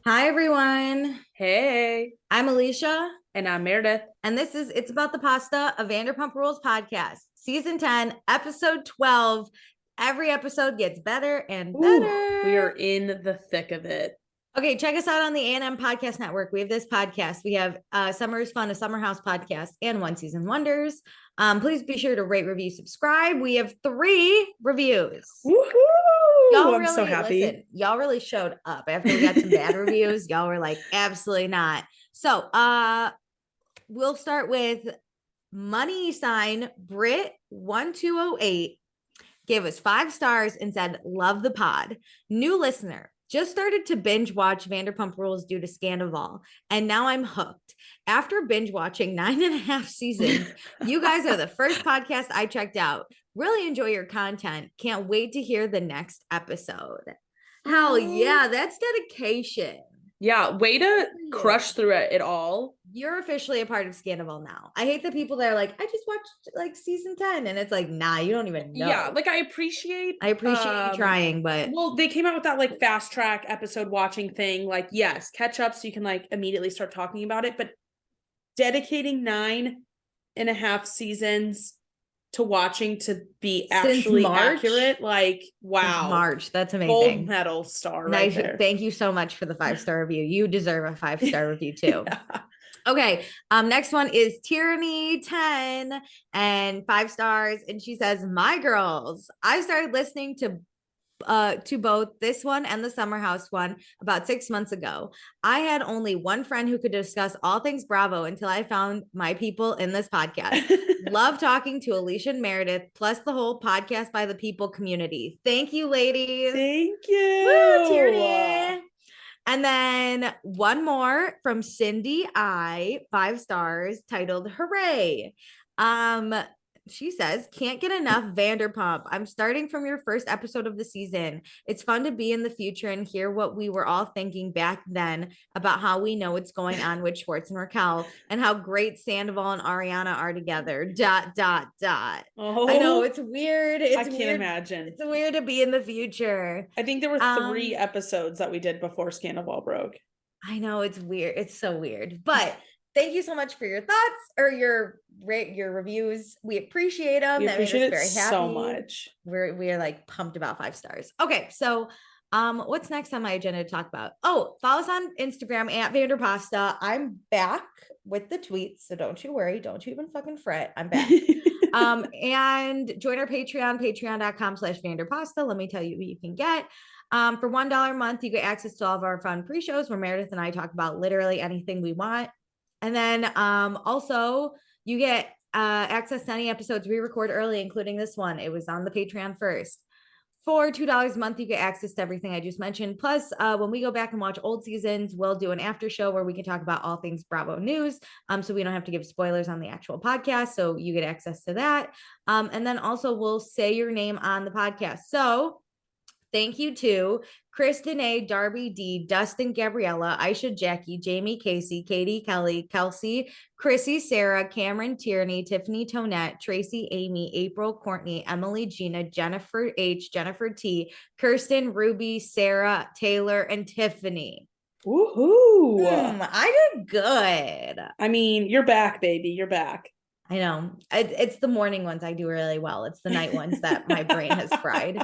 Hi, everyone. Hey, I'm Alicia, and I'm Meredith. and this is It's About the Pasta, a Vanderpump Rules podcast, season 10, episode 12. Every episode gets better and Ooh, we are better. in the thick of it. Okay, check us out on the A&M Podcast Network. We have this podcast. We have Summer is Fun, a Summer House podcast, and One Season Wonders. Please be sure to rate, review, subscribe. We have 3 reviews. Woohoo! Y'all I'm so really happy. y'all really showed up after we got some bad reviews. Y'all were like, absolutely not. So we'll start with money sign Brit 1208 gave us 5 stars and said, love the pod. New listener. Just started to binge watch Vanderpump Rules due to Sandoval, and now I'm hooked. After binge watching 9.5 seasons, you guys are the first podcast I checked out. Really enjoy your content. Can't wait to hear the next episode. Hell yeah, that's dedication. Yeah, way to crush through it all. You're officially a part of Sandoval now. I hate the people that are like, I just watched like season 10, and it's like, nah, you don't even know. Yeah, like I appreciate you trying, but well, they came out with that like fast track episode watching thing. Like, yes, catch up so you can like immediately start talking about it, but dedicating 9.5 seasons to watching to be actually accurate, like wow. March. That's amazing. Gold medal star right there. Thank you so much for the 5-star review. You deserve a 5-star review too. Yeah. Okay. Next one is Tyranny 10 and 5 stars. And she says, my girls, I started listening to both this one and the Summer House one about 6 months ago. I had only one friend who could discuss all things Bravo until I found my people in this podcast. Love talking to Alicia and Meredith, plus the whole podcast by the people community. Thank you, ladies. Thank you. Woo, Tierney. And then one more from Cindy I, 5 stars, titled Hooray. She says, can't get enough Vanderpump. I'm starting from your first episode of the season. It's fun to be in the future and hear what we were all thinking back then about how we know what's going on with Schwartz and Raquel and how great Sandoval and Ariana are together. ... Oh, I know, it's weird. I can't imagine. It's weird to be in the future. I think there were 3 episodes that we did before Sandoval broke. I know, it's weird. It's so weird. But thank you so much for your thoughts or your reviews. We appreciate them. We appreciate that made us us very so happy. much. We're like pumped about 5 stars. Okay, so what's next on my agenda to talk about? Oh, follow us on Instagram at Vanderpasta. I'm back with the tweets, so don't you worry. Don't you even fucking fret. I'm back. And join our Patreon, patreon.com/Vanderpasta. Let me tell you what you can get. For $1 a month, you get access to all of our fun pre-shows where Meredith and I talk about literally anything we want. And then also you get access to any episodes we record early, including this one. It was on the Patreon first. For $2 a month, you get access to everything I just mentioned. Plus, when we go back and watch old seasons, we'll do an after show where we can talk about all things Bravo news. So we don't have to give spoilers on the actual podcast. So you get access to that. And then also we'll say your name on the podcast. So thank you to Kristen A, Darby D, Dustin, Gabriella, Aisha, Jackie, Jamie, Casey, Katie, Kelly, Kelsey, Chrissy, Sarah, Cameron, Tierney, Tiffany, Tonette, Tracy, Amy, April, Courtney, Emily, Gina, Jennifer H, Jennifer T, Kirsten, Ruby, Sarah, Taylor, and Tiffany. Woohoo! I did good. I mean, you're back, baby. You're back. I know. It's the morning ones I do really well. It's the night ones that my brain has fried.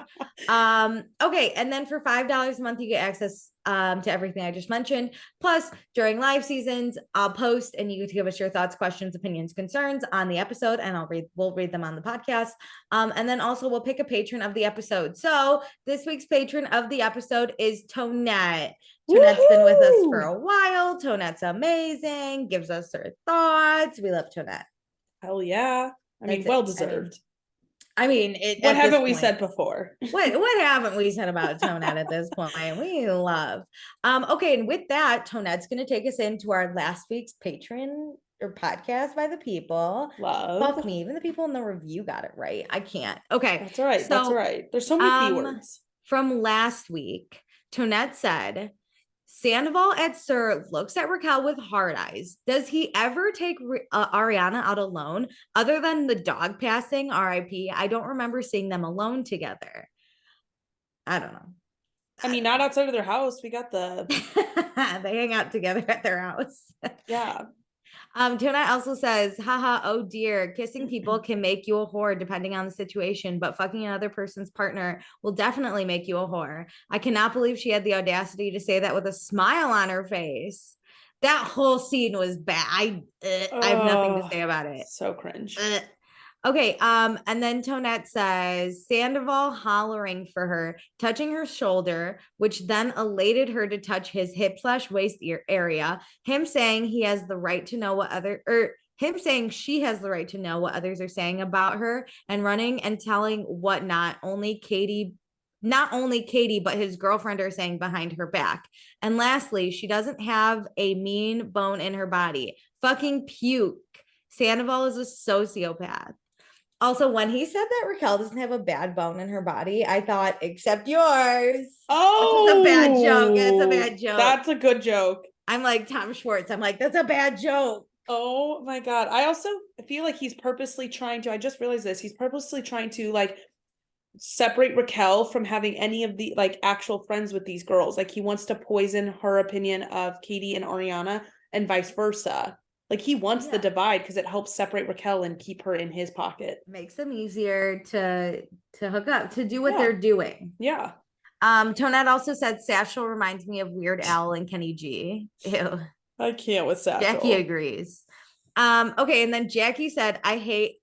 Okay. And then for $5 a month, you get access to everything I just mentioned. Plus, during live seasons, I'll post and you get to give us your thoughts, questions, opinions, concerns on the episode, and we'll read them on the podcast. And then also we'll pick a patron of the episode. So this week's patron of the episode is Tonette. Tonette's been with us for a while. Tonette's amazing, gives us her thoughts. We love Tonette. Hell yeah. I mean, well deserved. I mean, what haven't we said before? What haven't we said about Tonette at this point? We love. Okay, and with that, Tonette's going to take us into our last week's patron or podcast by the people. Love. Fuck me, even the people in the review got it right. I can't. Okay, that's all right. That's all right. There's so many keywords. From last week, Tonette said, Sandoval at Sir looks at Raquel with hard eyes. Does he ever take Ariana out alone? Other than the dog passing, RIP, I don't remember seeing them alone together. I don't know. I mean, not outside of their house. We got the They hang out together at their house. yeah. Tuna also says, haha, oh dear, kissing people can make you a whore depending on the situation, but fucking another person's partner will definitely make you a whore. I cannot believe she had the audacity to say that with a smile on her face. That whole scene was bad. I have nothing to say about it. So cringe. Okay, and then Tonette says Sandoval hollering for her, touching her shoulder, which then elated her to touch his hip/waist area. Him saying he has the right to know what him saying she has the right to know what others are saying about her, and running and telling what not only Katie, but his girlfriend are saying behind her back. And lastly, she doesn't have a mean bone in her body. Fucking puke. Sandoval is a sociopath. Also, when he said that Raquel doesn't have a bad bone in her body, I thought, except yours. Oh, it's a bad joke. It's a bad joke. That's a good joke. I'm like Tom Schwartz. I'm like, that's a bad joke. Oh my God. I also feel like he's purposely trying to, I just realized this, he's purposely trying to like separate Raquel from having any of the like actual friends with these girls. Like he wants to poison her opinion of Katie and Ariana and vice versa. Like he wants the divide because it helps separate Raquel and keep her in his pocket. Makes them easier to hook up, to do what they're doing. Yeah. Tonette also said Satchel reminds me of Weird Al and Kenny G. Ew. I can't with Satchel. Jackie agrees. Okay, and then Jackie said, I hate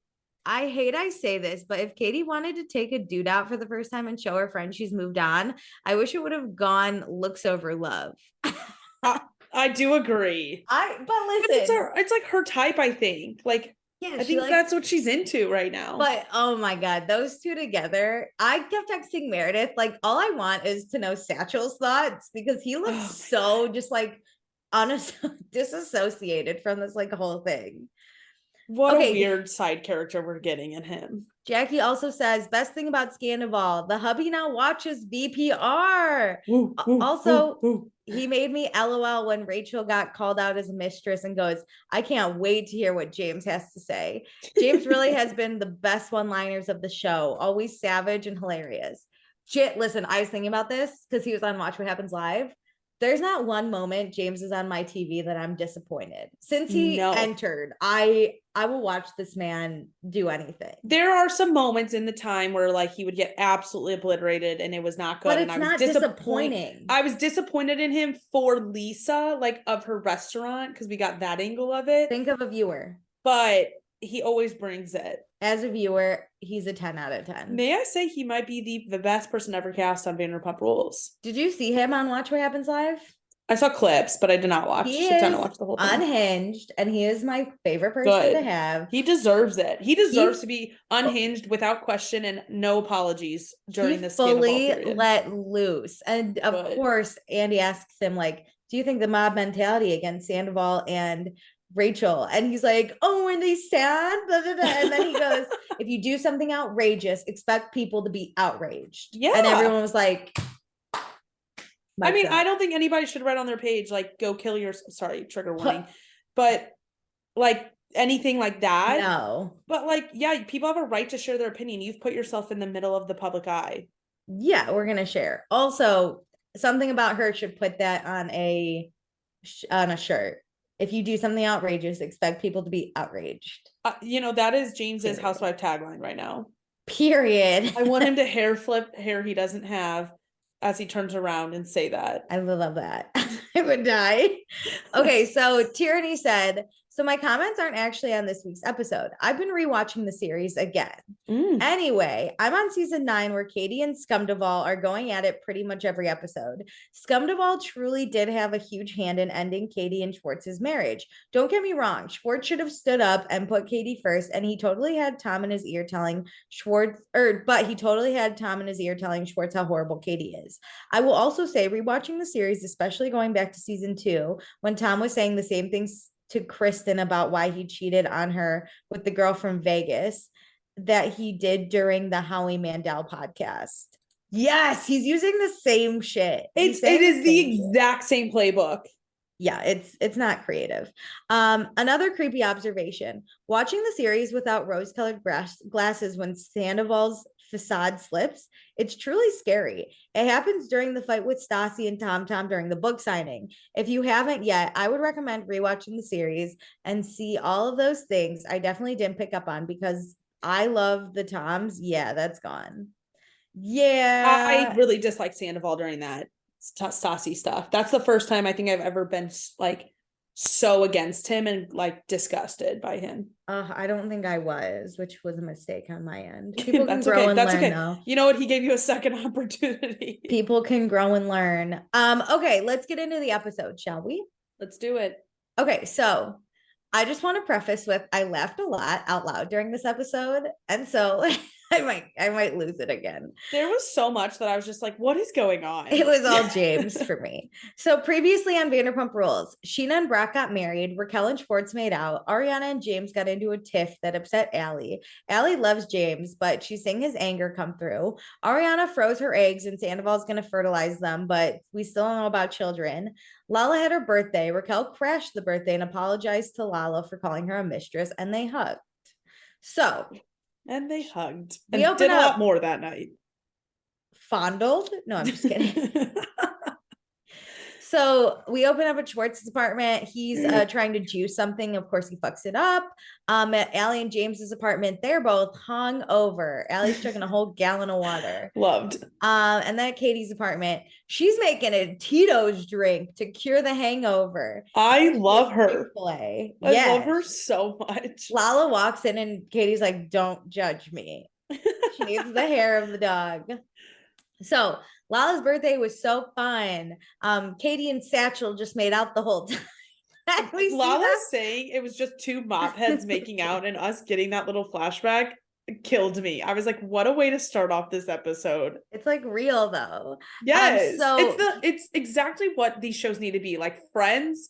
I say this, but if Katie wanted to take a dude out for the first time and show her friend she's moved on, I wish it would have gone looks over love. I do agree. But listen, it's like her type, I think. Like, yeah, I think that's what she's into right now. But oh my God, those two together. I kept texting Meredith, like, all I want is to know Satchel's thoughts because he looks so just like disassociated from this like whole thing. What a weird side character we're getting in him. Jackie also says, best thing about Sandoval, the hubby now watches VPR. He made me LOL when Rachel got called out as a mistress and goes, I can't wait to hear what James has to say. James really has been the best one-liners of the show. Always savage and hilarious. Listen, I was thinking about this because he was on Watch What Happens Live. There's not one moment James is on my TV that I'm disappointed. Since he entered, I will watch this man do anything. There are some moments in the time where like he would get absolutely obliterated and it was not good. But it's not disappointing. I was disappointed in him for Lisa, like of her restaurant, because we got that angle of it. Think of a viewer. But he always brings it. As a viewer, he's a 10 out of 10. May I say he might be the best person ever cast on Vanderpump Rules. Did you see him on Watch What Happens Live? I saw clips, but I did not watch. He is the whole thing. Unhinged, and he is my favorite person to have. He deserves it. He deserves to be unhinged without question and no apologies during this fully let loose. And of course, Andy asks him, like, do you think the mob mentality against Sandoval and Rachel? And he's like, oh, were they sad? Blah, blah, blah. And then he goes, if you do something outrageous, expect people to be outraged. Yeah. And everyone was like, I mean, I don't think anybody should write on their page, like, go kill your, sorry, trigger warning, but like anything like that. No. But like, yeah, people have a right to share their opinion. You've put yourself in the middle of the public eye. Yeah, we're going to share. Also, something about her should put that on a shirt. If you do something outrageous, expect people to be outraged. That is James's housewife tagline right now. Period. I want him to hair flip hair he doesn't have as he turns around and say that. I love that. I would die. Okay, so Tyranny said, so my comments aren't actually on this week's episode. I've been rewatching the series again. Anyway, I'm on season 9 where Katie and Sandoval are going at it pretty much every episode. Sandoval truly did have a huge hand in ending Katie and Schwartz's marriage. Don't get me wrong. Schwartz should have stood up and put Katie first, and he totally had Tom in his ear telling Schwartz how horrible Katie is. I will also say, rewatching the series, especially going back to season 2, when Tom was saying the same things to Kristen about why he cheated on her with the girl from Vegas that he did during the Howie Mandel podcast. Yes, he's using the same shit. It is the exact same playbook. Yeah, it's not creative. Another creepy observation. Watching the series without rose-colored glasses when Sandoval's facade slips, it's truly scary. It happens during the fight with Stassi and Tom Tom during the book signing. If you haven't yet, I would recommend rewatching the series and see all of those things I definitely didn't pick up on because I love the Toms. Yeah, that's gone. Yeah. I really dislike Sandoval during that Stassi stuff. That's the first time I think I've ever been like so against him and like disgusted by him. I don't think I was, which was a mistake on my end. People can That's grow okay. and That's learn, okay. though. You know what? He gave you a second opportunity. People can grow and learn. Okay, let's get into the episode, shall we? Let's do it. Okay, so I just want to preface with I laughed a lot out loud during this episode, and so I might lose it again. There was so much that I was just like, what is going on? It was all James for me. So previously on Vanderpump Rules, Sheena and Brock got married, Raquel and Schwartz made out, Ariana and James got into a tiff that upset Allie. Allie loves James, but she's seeing his anger come through. Ariana froze her eggs and Sandoval's going to fertilize them, but we still don't know about children. Lala had her birthday. Raquel crashed the birthday and apologized to Lala for calling her a mistress, and they hugged. So and they hugged we and did a lot more that night. Fondled? No, I'm just kidding. So we open up at Schwartz's apartment. He's trying to juice something. Of course, he fucks it up. At Allie and James's apartment, they're both hung over. Allie's drinking a whole gallon of water. Loved. And then at Katie's apartment, she's making a Tito's drink to cure the hangover. I love her. I love her so much. Lala walks in and Katie's like, "Don't judge me." She needs the hair of the dog. So Lala's birthday was so fun. Katie and Satchel just made out the whole time. Lala saying it was just two mop heads making out and us getting that little flashback killed me. I was like, what a way to start off this episode. It's like real though. Yes. It's exactly what these shows need to be. Like Friends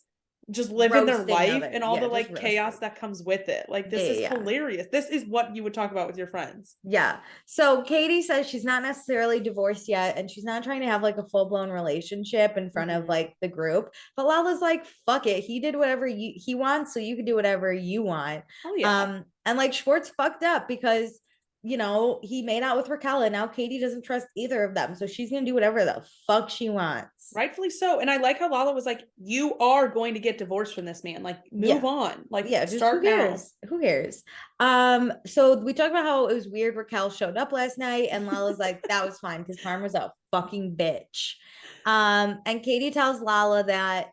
just living their life and all the like chaos that comes with it. Like this is hilarious. This is what you would talk about with your friends. Yeah. So Katie says she's not necessarily divorced yet and she's not trying to have like a full-blown relationship in front of like the group. But Lala's like, fuck it. He did whatever he wants, so you can do whatever you want. Oh yeah. And like Schwartz fucked up because he made out with Raquel and now Katie doesn't trust either of them. So she's going to do whatever the fuck she wants. Rightfully so. And I like how Lala was like, you are going to get divorced from this man. Like move on. Like start now. Who cares? So we talked about how it was weird Raquel showed up last night and Lala's like, that was fine because Karma's a fucking bitch. And Katie tells Lala that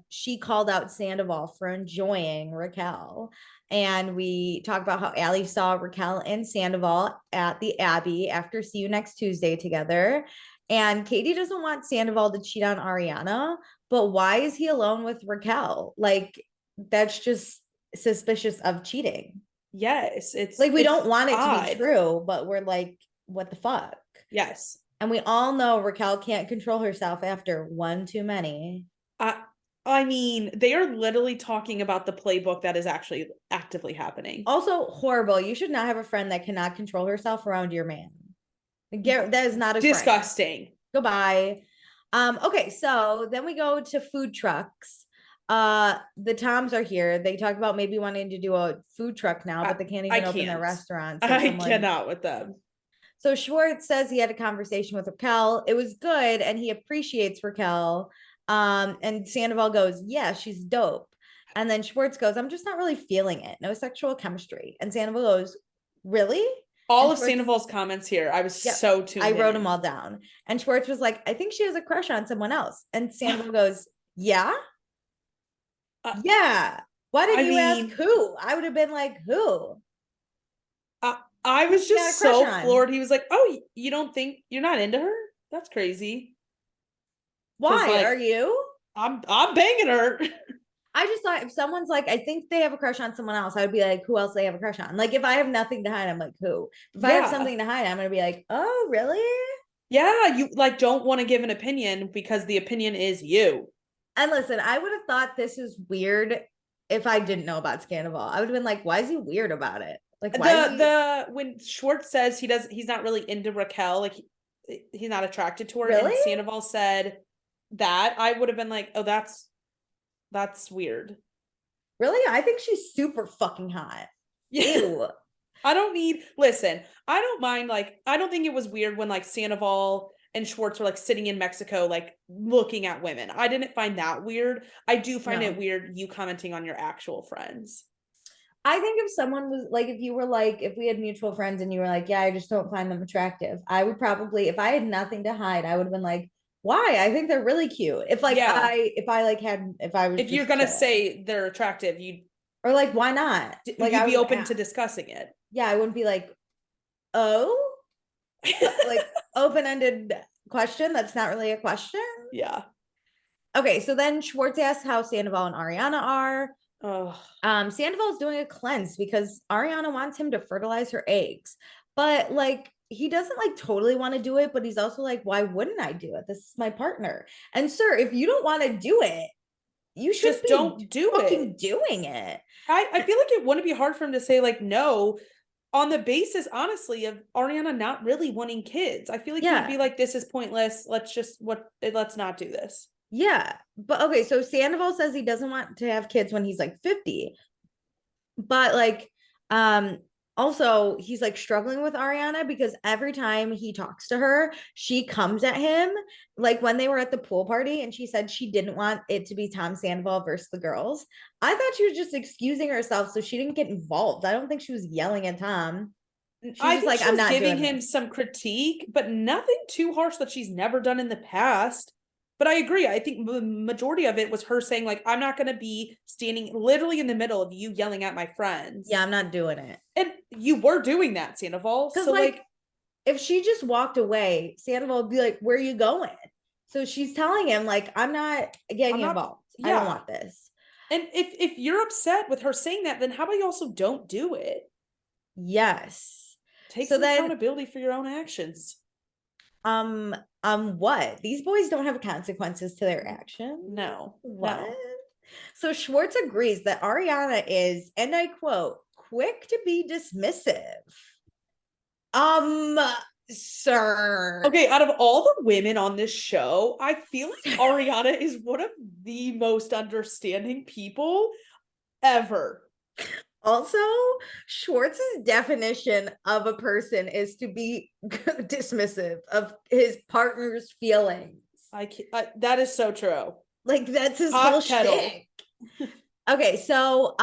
she called out Sandoval for enjoying Raquel. And we talk about how Allie saw Raquel and Sandoval at the Abbey after See You Next Tuesday together. And Katie doesn't want Sandoval to cheat on Ariana, but why is he alone with Raquel? Like, that's just suspicious of cheating. Yes. It's like, we don't want it to be true, but we're like, what the fuck? Yes. And we all know Raquel can't control herself after one too many. I mean, they are literally talking about the playbook that is actually actively happening. Also horrible. You should not have a friend that cannot control herself around your man. That is not a disgusting. Friend. Goodbye. Okay, so then we go to food trucks. The Toms are here. They talk about maybe wanting to do a food truck now, but they can't even open their restaurants. So I cannot with them. So Schwartz says he had a conversation with Raquel. It was good, and he appreciates Raquel. And Sandoval goes, yeah, she's dope. And then Schwartz goes, I'm just not really feeling it. No sexual chemistry. And Sandoval goes, really? All of Sandoval's comments here. I was so tuned in. I wrote them all down. And Schwartz was like, I think she has a crush on someone else. And Sandoval goes, yeah? Yeah. Why did you ask who? I would have been like, who? I was just so floored. He was like, oh, you don't think you're not into her? That's crazy. Why are you? I'm banging her. I just thought if someone's like, I think they have a crush on someone else, I would be like, who else they have a crush on? Like if I have nothing to hide, I'm like, who? If I have something to hide, I'm gonna be like, oh, really? Yeah, you like don't want to give an opinion because the opinion is you. And listen, I would have thought this is weird if I didn't know about Sandoval. I would have been like, why is he weird about it? Like why when Schwartz says he's not really into Raquel, like he's not attracted to her, really? And Sandoval said that, I would have been like, oh, that's weird. Really? I think she's super fucking hot. Yeah. Ew. I don't mind, like, I don't think it was weird when like Sandoval and Schwartz were like sitting in Mexico, like looking at women. I didn't find that weird. I do find it weird you commenting on your actual friends. I think if someone was like, if you were like, if we had mutual friends and you were like, yeah, I just don't find them attractive, I would probably, if I had nothing to hide, I would have been like, why? I think they're really cute. If like Yeah. if I like had, if I was If you're just gonna chilling. say they're attractive, Or like, why not? Like, you'd I be would open ask. to discussing it. Yeah, I wouldn't be like, oh, like open-ended question. That's not really a question. Yeah. Okay, so then Schwartz asks how Sandoval and Ariana are. Oh. Sandoval's doing a cleanse because Ariana wants him to fertilize her eggs, but like he doesn't like totally want to do it, but he's also like, why wouldn't I do it? This is my partner. And sir, if you don't want to do it, you should Just don't do fucking it. doing it. I feel like it wouldn't be hard for him to say like no, on the basis, honestly, of Ariana not really wanting kids. I feel like he'd be like, this is pointless. Let's not do this. Yeah. But okay, so Sandoval says he doesn't want to have kids when he's like 50. But like, also he's like struggling with Ariana because every time he talks to her, she comes at him. Like when they were at the pool party and she said she didn't want it to be Tom Sandoval versus the girls. I thought she was just excusing herself so she didn't get involved. I don't think she was yelling at Tom. I think like, she was giving him some critique, but nothing too harsh that she's never done in the past. But I agree. I think the majority of it was her saying, like, I'm not going to be standing literally in the middle of you yelling at my friends. Yeah, I'm not doing it. And you were doing that, Sandoval. So like, if she just walked away, Sandoval would be like, where are you going? So she's telling him, like, I'm not getting involved. Yeah. I don't want this. And if you're upset with her saying that, then how about you also don't do it? Yes. Take some accountability for your own actions. What? These boys don't have consequences to their actions. No. What? No. So Schwartz agrees that Ariana is, and I quote, quick to be dismissive. Sir. Okay, out of all the women on this show, I feel like Ariana is one of the most understanding people ever. Also, Schwartz's definition of a person is to be dismissive of his partner's feelings. That is so true. Like that's his whole shtick. Okay, so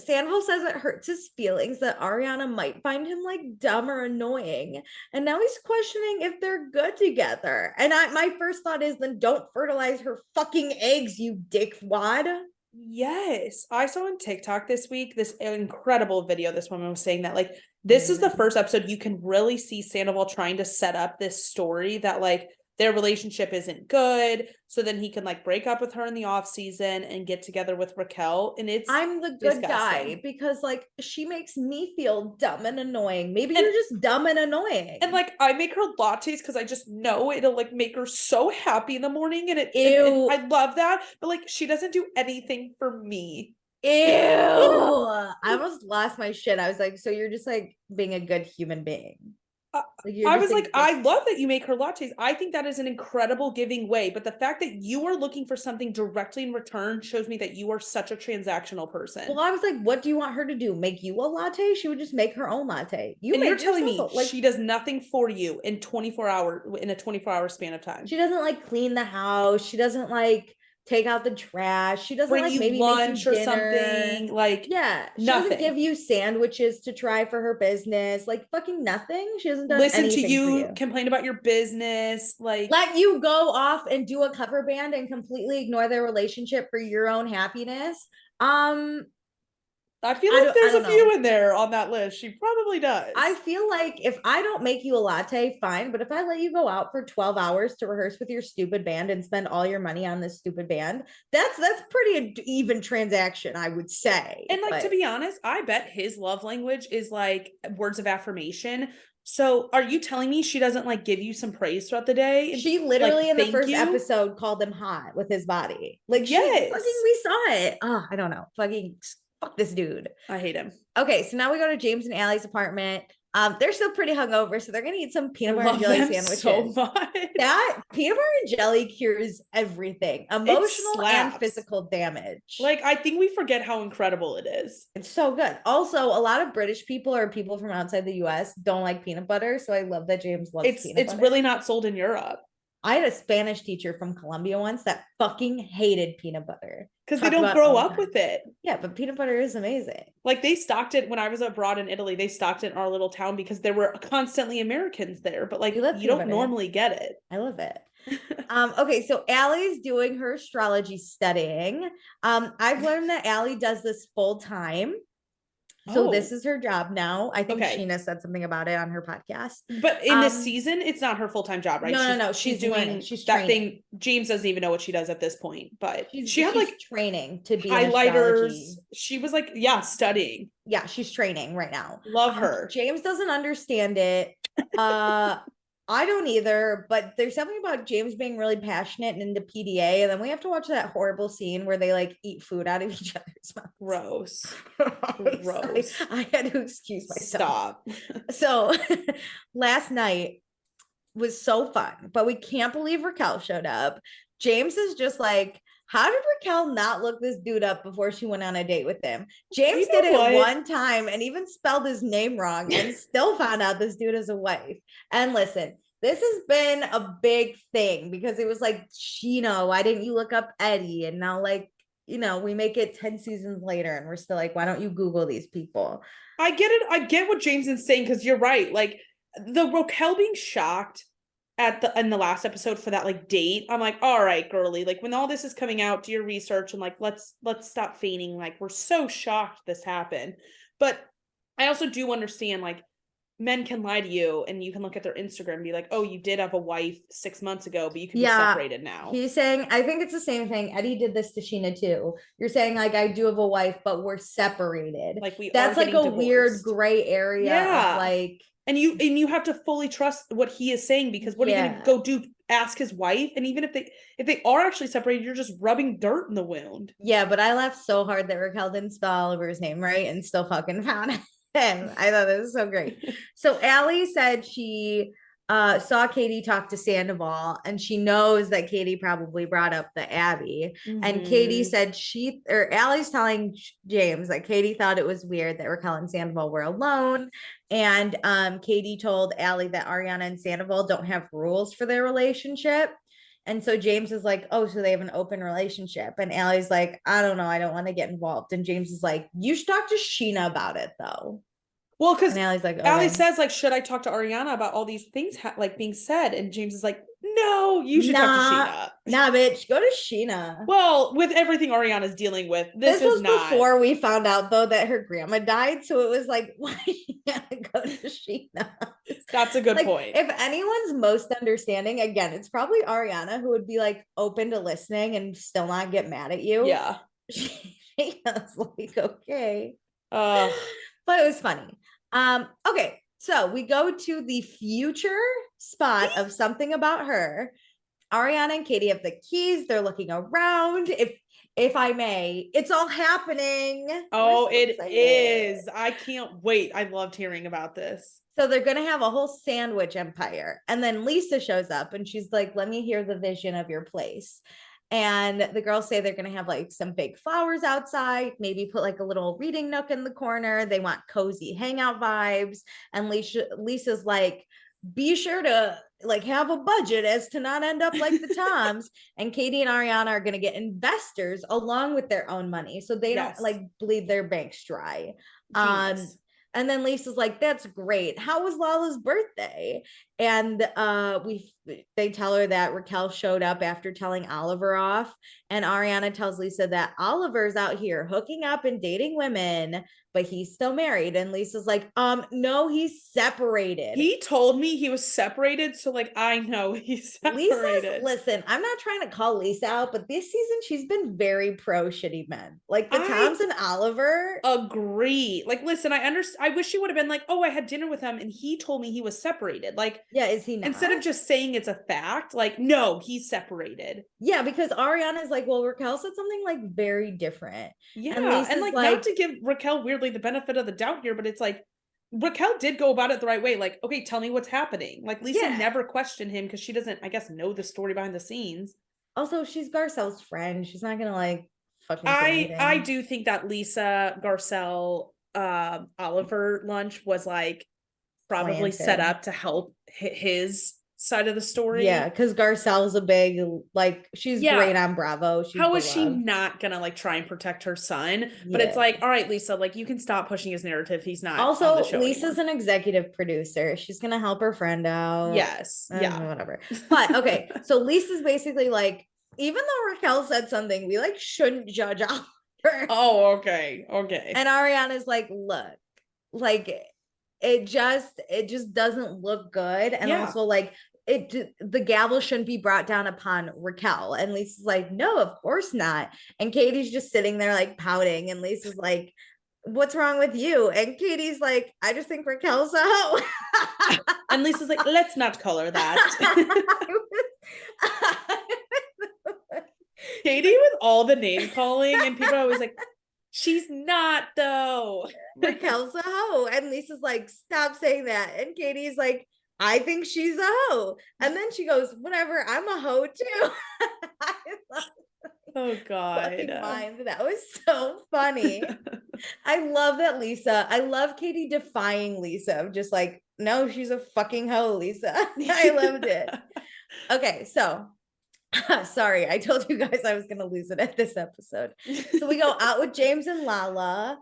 Sandoval says it hurts his feelings that Ariana might find him like dumb or annoying, and now he's questioning if they're good together. And my first thought is, then don't fertilize her fucking eggs, you dickwad. Yes, I saw on TikTok this week this incredible video. This woman was saying that like this is the first episode you can really see Sandoval trying to set up this story that like their relationship isn't good, so then he can like break up with her in the off season and get together with Raquel. And I'm the good guy because like she makes me feel dumb and annoying. Maybe you're just dumb and annoying. And like I make her lattes because I just know it'll like make her so happy in the morning, and I love that. But like she doesn't do anything for me. Ew. I almost lost my shit. I was like, so you're just like being a good human being. I was like, I love that you make her lattes. I think that is an incredible giving way. But the fact that you are looking for something directly in return shows me that you are such a transactional person. Well, I was like, what do you want her to do? Make you a latte? She would just make her own latte. You're telling me like she does nothing for you in a 24-hour span of time. She doesn't like clean the house. She doesn't like take out the trash. She doesn't bring like you maybe lunch make you or something. Like she doesn't give you sandwiches to try for her business. Like fucking nothing. She doesn't listen to you complain about your business. Like let you go off and do a cover band and completely ignore their relationship for your own happiness. I feel like there's a few in there on that list. She probably does. I feel like if I don't make you a latte, fine. But if I let you go out for 12 hours to rehearse with your stupid band and spend all your money on this stupid band, that's pretty even transaction, I would say. And like, to be honest, I bet his love language is like words of affirmation. So are you telling me she doesn't like give you some praise throughout the day? She literally in the first episode called him hot with his body. Like we saw it. Oh, I don't know. Fuck this dude. I hate him. Okay, so now we go to James and Allie's apartment. They're still pretty hungover, so they're gonna eat some peanut I butter and love jelly them sandwiches. so much. That peanut butter and jelly cures everything, emotional and slaps. physical damage. Like, I think we forget how incredible it is. It's so good. Also, a lot of British people or people from outside the US don't like peanut butter, so I love that James loves peanut butter. It's really not sold in Europe. I had a Spanish teacher from Colombia once that fucking hated peanut butter. Because they don't grow up with it. Yeah, but peanut butter is amazing. Like, they stocked it when I was abroad in Italy. They stocked it in our little town because there were constantly Americans there. But like, you don't normally get it. I love it. Okay, so Allie's doing her astrology studying. I've learned that Allie does this full time. So this is her job now. I think Sheena said something about it on her podcast. But in this season, it's not her full-time job, right? No. She's doing that thing. James doesn't even know what she does at this point, but she had like training to be highlighters. She was like, studying. Yeah, she's training right now. Love her. James doesn't understand it. I don't either, but there's something about James being really passionate and into PDA, and then we have to watch that horrible scene where they like eat food out of each other's mouths. Gross. Gross. I had to excuse myself. Stop. So last night was so fun, but we can't believe Raquel showed up. James is just like, how did Raquel not look this dude up before she went on a date with him? James did it one time and even spelled his name wrong and still found out this dude is a wife. And listen, this has been a big thing because it was like, Sheena, why didn't you look up Eddie? And now like, we make it 10 seasons later and we're still like, why don't you Google these people? I get it. I get what James is saying because you're right. Like the Raquel being shocked in the last episode for that like date, I'm like, all right, girly, like when all this is coming out, do your research and like let's stop feigning like we're so shocked this happened. But I also do understand like men can lie to you and you can look at their Instagram and be like, oh, you did have a wife 6 months ago, but you can be separated now. He's saying, I think it's the same thing. Eddie did this to Sheena too. You're saying like, I do have a wife, but we're separated. Like that's like a divorced. Weird gray area. Of like, and you have to fully trust what he is saying because what are you gonna go do? Ask his wife? And even if they are actually separated, you're just rubbing dirt in the wound. Yeah, but I laughed so hard that Raquel didn't spell Oliver's name right and still fucking found it. And I thought it was so great. So Allie said she saw Katie talk to Sandoval and she knows that Katie probably brought up the Abbey. Mm-hmm. And Katie said Allie's telling James that Katie thought it was weird that Raquel and Sandoval were alone. And Katie told Allie that Ariana and Sandoval don't have rules for their relationship. And so James is like, oh, so they have an open relationship. And Allie's like, I don't know. I don't want to get involved. And James is like, you should talk to Sheena about it, though. Well, because Allie's like, okay. Allie says, like, should I talk to Ariana about all these things like being said? And James is like, no, you should talk to Sheena. Nah, bitch, go to Sheena. Well, with everything Ariana's dealing with, this was not before we found out though that her grandma died. So it was like, why you gotta go to Sheena? That's a good point. If anyone's most understanding, again, it's probably Ariana who would be like open to listening and still not get mad at you. Yeah. Sheena's like, okay. But it was funny. Okay, so we go to the future spot of something about her. Ariana and Katie have the keys. They're looking around. If I may, it's all happening. Oh, it is. I can't wait. I loved hearing about this. So they're going to have a whole sandwich empire. And then Lisa shows up and she's like, let me hear the vision of your place. And the girls say they're going to have like some big flowers outside, maybe put like a little reading nook in the corner. They want cozy hangout vibes. And Lisa's like, be sure to like have a budget as to not end up like the Toms. And Katie and Ariana are going to get investors along with their own money. So they don't like bleed their banks dry. And then Lisa's like, that's great. How was Lala's birthday? And they tell her that Raquel showed up after telling Oliver off. And Ariana tells Lisa that Oliver's out here hooking up and dating women, but he's still married. And Lisa's like, no, he's separated. He told me he was separated. So like, I know he's separated. Listen, I'm not trying to call Lisa out, but this season she's been very pro shitty men. Like the Toms and Oliver. Agree. Like, listen, I wish she would have been like, oh, I had dinner with him and he told me he was separated. Like, yeah, is he not? Instead of just saying it's a fact, like, no, he's separated. Yeah, because Ariana is like, well, Raquel said something like very different. Yeah, and like not to give Raquel weirdly the benefit of the doubt here, but it's like Raquel did go about it the right way. Like, okay, tell me what's happening. Like Lisa Yeah. never questioned him because she doesn't, I guess, know the story behind the scenes. Also, she's Garcelle's friend. She's not gonna like fucking say I anything. do think that Lisa Garcelle Oliver lunch was like probably set Planted. up to help his side of the Yeah, story. because Garcelle's a big like she's Yeah. great on Bravo. She's How is she beloved. not gonna like try and protect her son? But it's Yeah. like, all right, Lisa, like you can stop pushing his narrative. He's not on the Also, show Lisa's anymore. an executive producer. She's gonna help her friend out. Yes. Yeah. Whatever. But okay, so Lisa's basically like, even though Raquel said something, we like shouldn't judge her. Oh, okay. Okay. And Ariana's like, look, like it just doesn't look good. And Yeah. also like the gavel shouldn't be brought down upon Raquel. And Lisa's like, no, of course not. And Katie's just sitting there like pouting. And Lisa's like, what's wrong with you? And Katie's like, I just think Raquel's a hoe. And Lisa's like, let's not call her that. Katie with all the name calling, and people are always like, she's not though. Raquel's a hoe. And Lisa's like, stop saying that. And Katie's like, I think she's a hoe. And then she goes, whatever, I'm a hoe too. I love Oh fucking God. mind. That was so funny. I love that Lisa. I love Katie defying Lisa of just like, no, she's a fucking hoe, Lisa. I loved it. Okay, so sorry, I told you guys I was gonna lose it at this episode. So we go out with James and Lala.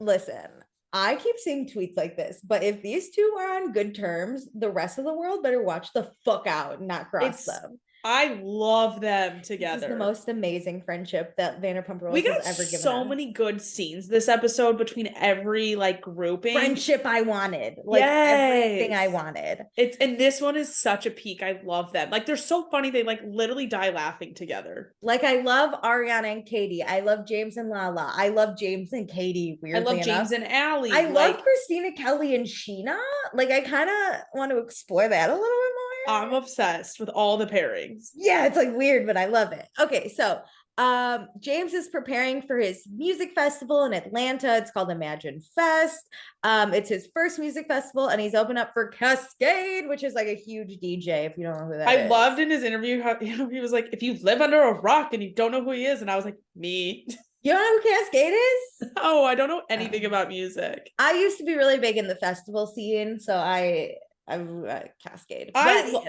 Listen, I keep seeing tweets like this, but if these two are on good terms, the rest of the world better watch the fuck out and not cross them. I love them This is together. the most amazing friendship that Vanderpump Rules We got has ever given so us. many good scenes this episode between every like grouping. Friendship I wanted, like everything I wanted. It's and this one is such a peak. I love them. Like they're so funny. They like literally die laughing together. Like I love Ariana and Katie. I love James and Lala. I love James and Katie. I Weirdly love enough, James and Allie. I like, love Christina Kelly and Sheena. Like I kind of want to explore that a little bit more. I'm obsessed with all the pairings. Yeah, it's like weird, but I love it. Okay, so James is preparing for his music festival in Atlanta. It's called Imagine Fest. It's his first music festival, and he's opened up for Cascade, which is like a huge DJ. If you don't know who that is, I loved in his interview how he was like, if you live under a rock and you don't know who he is, and I was like, me. You don't know who Cascade is? Oh, I don't know anything about music. I used to be really big in the festival scene, so I'm Cascade.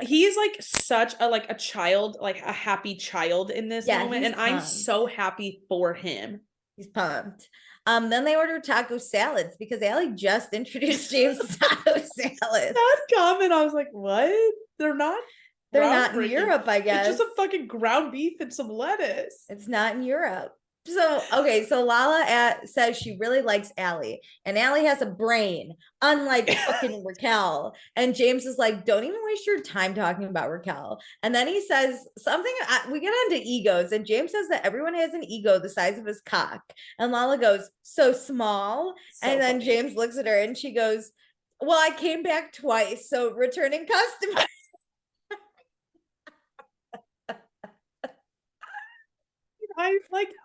He is like such a child, like a happy child in this moment, and I'm so happy for him. He's pumped. Then they ordered taco salads because Allie just introduced James to taco salads. That comment, I was like, what? They're not in Europe, I guess. It's just a fucking ground beef and some lettuce. It's not in Europe. So, okay, so Lala says she really likes Allie, and Allie has a brain, unlike fucking Raquel. And James is like, don't even waste your time talking about Raquel. And then he says something, we get onto egos, and James says that everyone has an ego the size of his cock. And Lala goes, so small. So and then funny. James looks at her and she goes, well, I came back twice, so returning customer.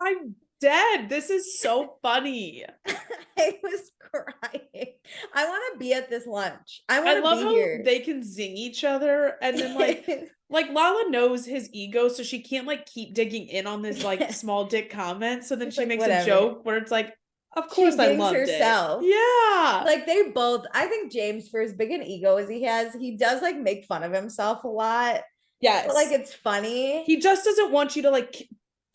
I'm dead. This is so funny. I was crying. I want to be at this lunch. I love be how here. They can zing each other, and then like Lala knows his ego, so she can't like keep digging in on this like small dick comment. So then she makes a joke where it's like, of course I loved herself. It. Yeah. Like they both, I think James, for as big an ego as he has, he does like make fun of himself a lot. Yes. But, like it's funny. He just doesn't want you to like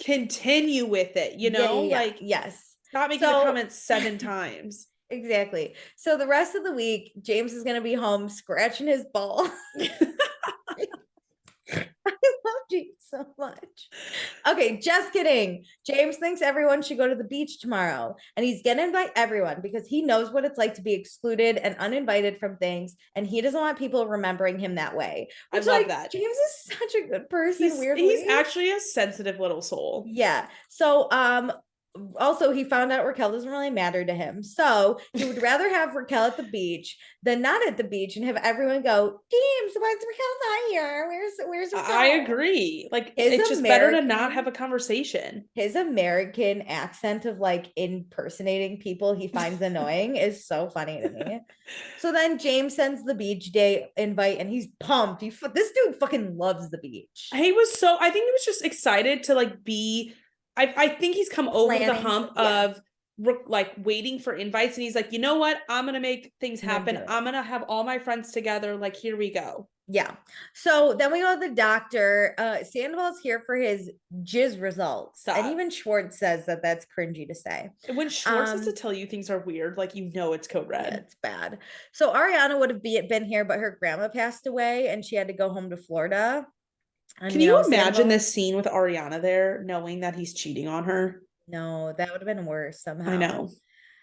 continue with it, you know? Yeah. Like, yes. Not making the comments 7 times. Exactly. So the rest of the week, James is going to be home scratching his ball. I love James so much. Okay, just kidding. James thinks everyone should go to the beach tomorrow, and he's gonna invite everyone because he knows what it's like to be excluded and uninvited from things, and he doesn't want people remembering him that way. Which, I love that. James is such a good person. He's actually a sensitive little soul. Yeah. So also he found out Raquel doesn't really matter to him. So he would rather have Raquel at the beach than not at the beach and have everyone go, James, why's Raquel not here? Where's Raquel? I agree. Like, His it's just better to not have a conversation. His American accent of like impersonating people he finds annoying is so funny to me. So then James sends the beach day invite and he's pumped. This dude fucking loves the beach. I think he was just excited to like be, I think he's come over the hump of like waiting for invites, and he's like, you know what? I'm going to make things happen. I'm going to have all my friends together. Like, here we go. Yeah. So then we go to the doctor. Sandoval's here for his jizz results. Stop. And even Schwartz says that that's cringy to say. When Schwartz has to tell you things are weird, like, you know, it's code red. Yeah, it's bad. So Ariana would have been here, but her grandma passed away and she had to go home to Florida. And, can you imagine this scene with Ariana there, knowing that he's cheating on her? No, that would have been worse somehow. I know.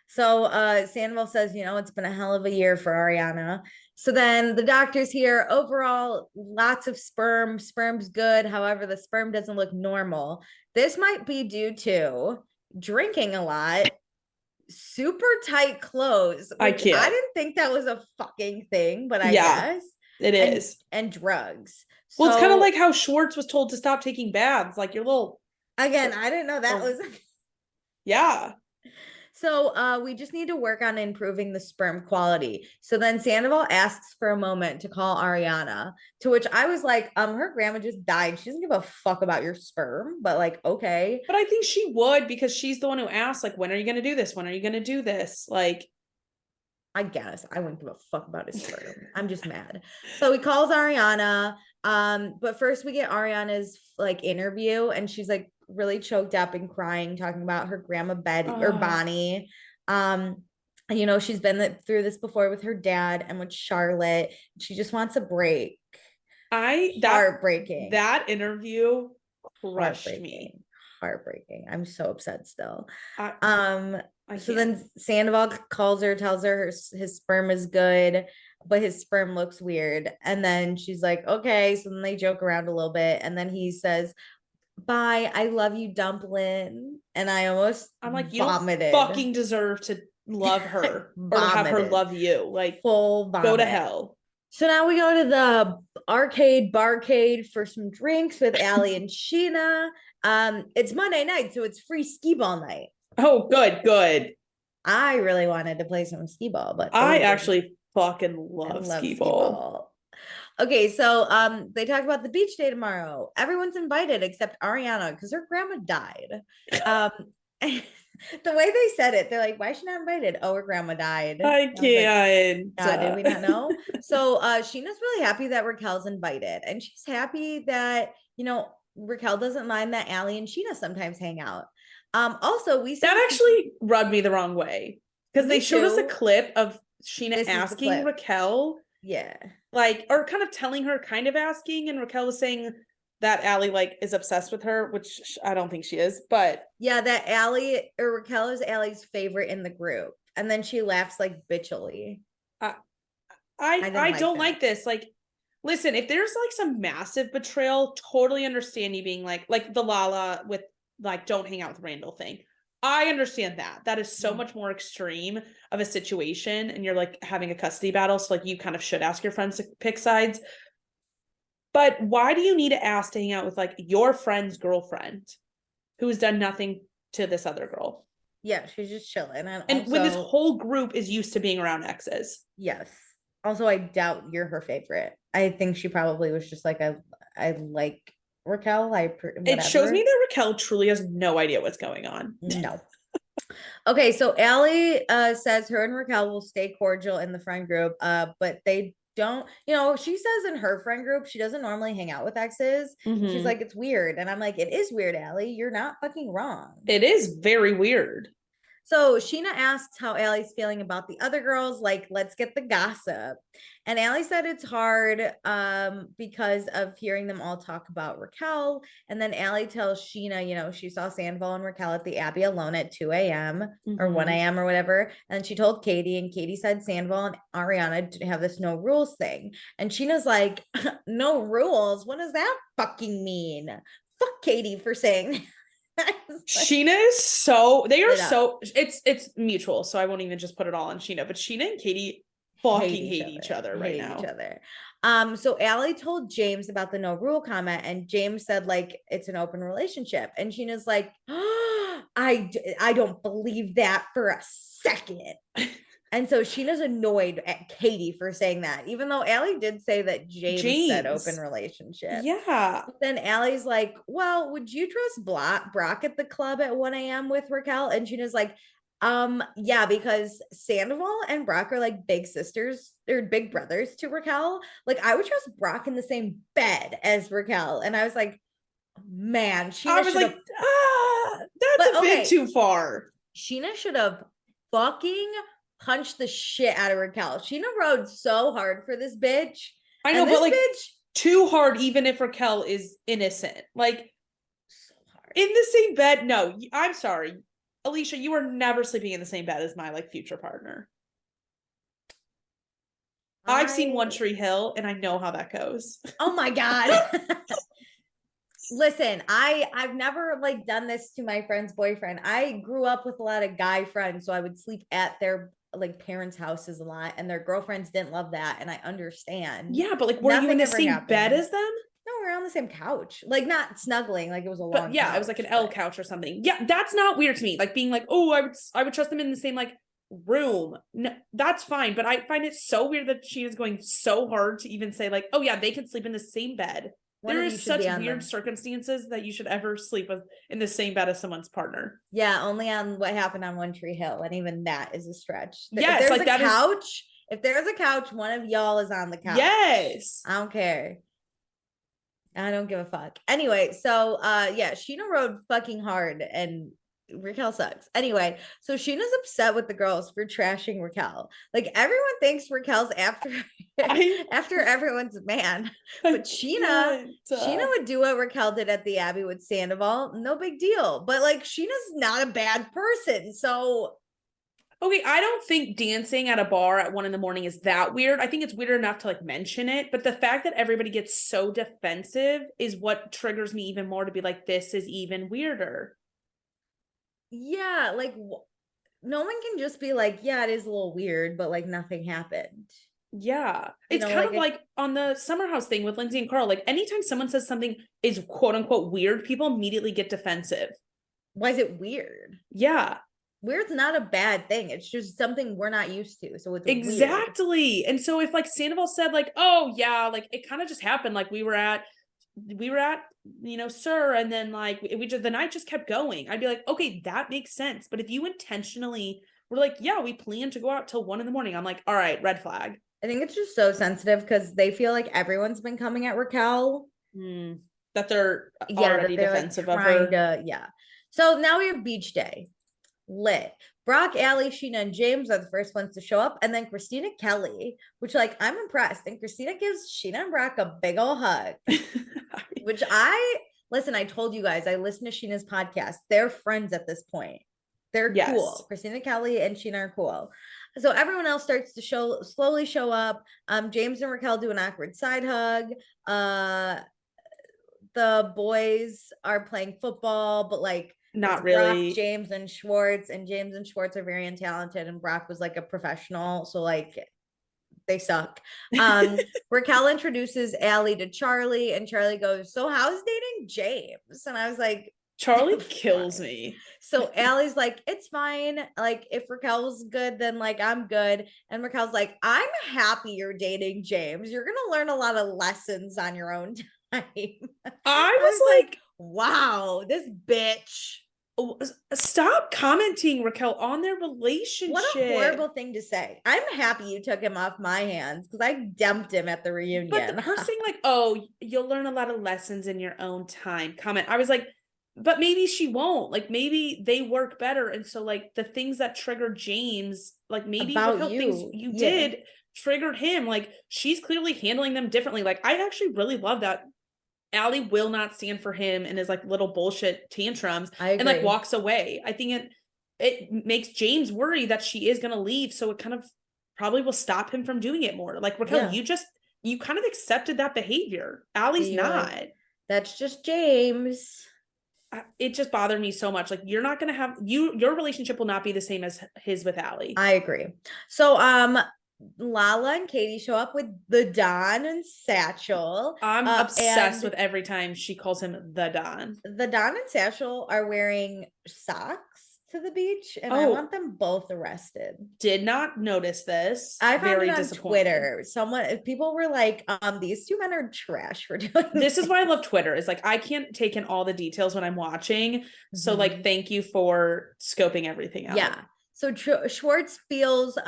So Sandoval says, it's been a hell of a year for Ariana. So then the doctor's here. Overall, lots of sperm. Sperm's good. However, the sperm doesn't look normal. This might be due to drinking a lot, super tight clothes. I can't. I didn't think that was a fucking thing, but I guess it is. And drugs. Well, it's kind of like how Schwartz was told to stop taking baths. Like, your little. Again, I didn't know that was. Yeah. So we just need to work on improving the sperm quality. So then Sandoval asks for a moment to call Ariana, to which I was like, her grandma just died. She doesn't give a fuck about your sperm, but like, okay. But I think she would, because she's the one who asked, like, when are you going to do this? When are you going to do this? Like, I guess I wouldn't give a fuck about his sperm. I'm just mad. So he calls Ariana. But first we get Ariana's like interview, and she's like really choked up and crying, talking about her grandma or Bonnie. She's been through this before with her dad and with Charlotte. She just wants a break. Heartbreaking. That interview crushed me. Heartbreaking. I'm so upset still. So then Sandoval calls her, tells her his sperm is good, but his sperm looks weird. And then she's like, okay. So then they joke around a little bit. And then he says, bye, I love you, Dumpling. And I'm like, you vomited. Don't fucking deserve to love her or have her love you. Like, full vomit. Go to hell. So now we go to the barcade for some drinks with Allie and Sheena. It's Monday night, so it's free skee ball night. Oh, good. I really wanted to play some skee ball, but I actually fucking love skee ball. Okay, so they talk about the beach day tomorrow. Everyone's invited except Ariana because her grandma died. The way they said it, they're like, why is she not invited? Oh, her grandma died. I can't. Like, did we not know? So Sheena's really happy that Raquel's invited, and she's happy that Raquel doesn't mind that Allie and Sheena sometimes hang out. Also, that actually rubbed me the wrong way, because they showed us a clip of Sheena asking Raquel, like, or kind of telling her, kind of asking, and Raquel was saying that Allie like is obsessed with her, which I don't think she is, but that Allie or Raquel is Allie's favorite in the group, and then she laughs like bitchily. I don't like this. Like, listen, if there's like some massive betrayal, totally understand you being like the Lala with like don't hang out with Randall thing. I understand that. That is so much more extreme of a situation, and you're like having a custody battle, so like you kind of should ask your friends to pick sides. But why do you need to ask to hang out with like your friend's girlfriend who's done nothing to this other girl? Yeah, she's just chilling. And when this whole group is used to being around exes. Yes. Also, I doubt you're her favorite. I think she probably was just like, I like Raquel. It shows me that Raquel truly has no idea what's going on. No. Okay, so Allie says her and Raquel will stay cordial in the friend group, but they don't, she says in her friend group, she doesn't normally hang out with exes. She's like, it's weird. And I'm like, it is weird, Allie. You're not fucking wrong. It is very weird. So Sheena asks how Allie's feeling about the other girls, like, let's get the gossip. And Allie said it's hard because of hearing them all talk about Raquel. And then Allie tells Sheena, she saw Sandoval and Raquel at the Abbey alone at 2 a.m. or 1 a.m. or whatever. And she told Katie, and Katie said Sandoval and Ariana have this no rules thing. And Sheena's like, no rules? What does that fucking mean? Fuck Katie for saying Sheena is so, they are so, it's mutual, so I won't even just put it all on Sheena, but Sheena and Katie fucking hate each other right now. So Allie told James about the no rule comment, and James said like it's an open relationship, and Sheena's like, oh, I don't believe that for a second. And so Sheena's annoyed at Katie for saying that, even though Allie did say that James said open relationship. Yeah. But then Allie's like, well, would you trust Brock at the club at 1 a.m. with Raquel? And Sheena's like, yeah, because Sandoval and Brock are like big sisters, they're big brothers to Raquel. Like, I would trust Brock in the same bed as Raquel. And I was like, man, I was like, that's a bit too far. Sheena should have fucking punched the shit out of Raquel. Sheena rode so hard for this bitch. I know, but like too hard, even if Raquel is innocent. Like, so hard. In the same bed. No, I'm sorry. Alicia, you are never sleeping in the same bed as my like future partner. I've seen One Tree Hill and I know how that goes. Oh my God. Listen, I've never like done this to my friend's boyfriend. I grew up with a lot of guy friends, so I would sleep at their like parents' houses a lot, and their girlfriends didn't love that, and I understand. Yeah, but like, were you in the same bed as them? No, we're on the same couch, like not snuggling, like it was a long. But yeah, couch, it was like an L couch or something. Yeah, that's not weird to me. Like being like, oh, I would trust them in the same like room. No, that's fine. But I find it so weird that she is going so hard to even say like, oh yeah, they can sleep in the same bed. There is such weird circumstances that you should ever sleep with in the same bed as someone's partner. Yeah, only on what happened on One Tree Hill, and even that is a stretch. Yes, like that couch. If there's a couch, one of y'all is on the couch. Yes, I don't care. I don't give a fuck. Anyway, so yeah, Sheena rode fucking hard, and Raquel sucks. Anyway, so Sheena's upset with the girls for trashing Raquel. Like everyone thinks Raquel's after everyone's man, but Sheena would do what Raquel did at the Abbey with Sandoval. No big deal. But like Sheena's not a bad person. So okay, I don't think dancing at a bar at 1 a.m. is that weird. I think it's weird enough to like mention it, but the fact that everybody gets so defensive is what triggers me even more to be like, this is even weirder. Yeah, like no one can just be like, yeah, it is a little weird, but like nothing happened. Yeah, it's kind of like on the Summer House thing with Lindsay and Carl. Like anytime someone says something is quote unquote weird, people immediately get defensive. Why is it weird? Yeah, weird's not a bad thing. It's just something we're not used to. So it's exactly weird. And so if like Sandoval said like, oh yeah, like it kind of just happened. Like we were at you know, Sir, and then like the night just kept going. I'd be like, okay, that makes sense. But if you intentionally were like, yeah, we plan to go out till 1 a.m, I'm like, all right, red flag. I think it's just so sensitive because they feel like everyone's been coming at Raquel. That they're already defensive like of her. Yeah. So now we have beach day. Lit. Brock, Allie, Sheena, and James are the first ones to show up. And then Christina Kelly, which like I'm impressed. And Christina gives Sheena and Brock a big old hug. Which I told you guys, I listened to Sheena's podcast. They're friends at this point. They're cool. Christina Kelly and Sheena are cool. So everyone else starts to slowly show up. James and Raquel do an awkward side hug. The boys are playing football, but like not really. Brock, James and Schwartz are very untalented, and Brock was like a professional, so like they suck. Raquel introduces Allie to Charlie, and Charlie goes, so how's dating James? And I was like, Charlie kills me. So Allie's like, it's fine. Like, if Raquel's good, then like I'm good. And Raquel's like, I'm happy you're dating James. You're gonna learn a lot of lessons on your own time. I was like, wow, this bitch. Stop commenting, Raquel, on their relationship. What a horrible thing to say. I'm happy you took him off my hands because I dumped him at the reunion. But her saying like, oh, you'll learn a lot of lessons in your own time comment. I was like, but maybe she won't. Like maybe they work better. And so like the things that triggered James, like maybe Raquel things you did triggered him. Like she's clearly handling them differently. Like I actually really love that Allie will not stand for him and his like little bullshit tantrums and like walks away. I think it makes James worry that she is going to leave. So it kind of probably will stop him from doing it more. Like Raquel, you kind of accepted that behavior. Allie's not. That's just James. it just bothered me so much. Like, you're not going to have your relationship will not be the same as his with Allie. I agree. So, Lala and Katie show up with the Don and Satchel. I'm obsessed and with every time she calls him the Don. the Don and Satchel are wearing socks to the beach, and I want them both arrested. Did not notice this. I found it on Twitter. People were like, these two men are trash for doing this. Is why I love Twitter. Is like, I can't take in all the details when I'm watching. So like, thank you for scoping everything out. Yeah. So Schwartz feels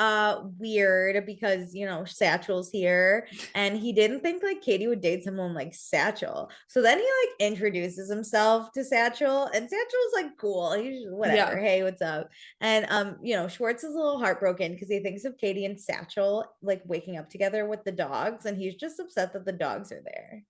weird because, you know, Satchel's here, and he didn't think like Katie would date someone like Satchel. So then he like introduces himself to Satchel, and Satchel's like cool. He's whatever. Yeah. Hey, what's up? And you know, Schwartz is a little heartbroken because he thinks of Katie and Satchel like waking up together with the dogs, and he's just upset that the dogs are there.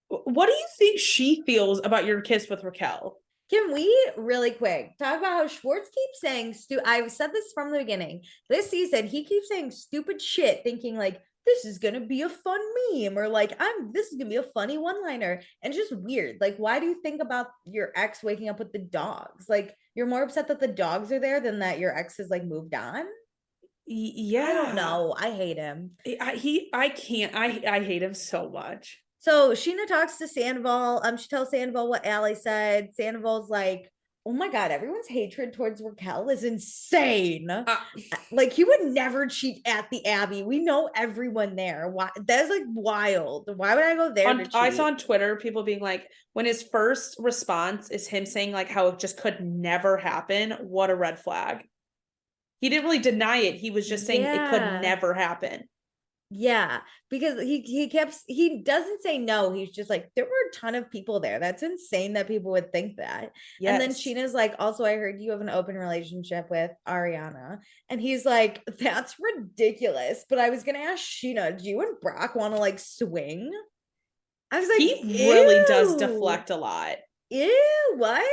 What do you think she feels about your kiss with Raquel? Can we really quick talk about how Schwartz keeps saying I've said this from the beginning. This season, he keeps saying stupid shit, thinking like this is gonna be a fun meme, or like this is gonna be a funny one-liner, and just weird. Like, why do you think about your ex waking up with the dogs? Like, you're more upset that the dogs are there than that your ex has like moved on? Yeah, I don't know. I hate him. I hate him so much. So Sheena talks to Sandoval. She tells Sandoval what Allie said. Sandoval's like, oh my God, everyone's hatred towards Raquel is insane. Like, he would never cheat at the Abbey. We know everyone there. Why? That is like wild. Why would I go there to cheat? I saw on Twitter people being like, when his first response is him saying like how it just could never happen, what a red flag. He didn't really deny it. He was just saying it could never happen. Yeah, because he doesn't say no. He's just like, there were a ton of people there. That's insane that people would think that. Yes. And then Sheena's like, also, I heard you have an open relationship with Ariana. And he's like, that's ridiculous. But I was going to ask Sheena, do you and Brock want to like swing? I was like, he really does deflect a lot. Ew, what?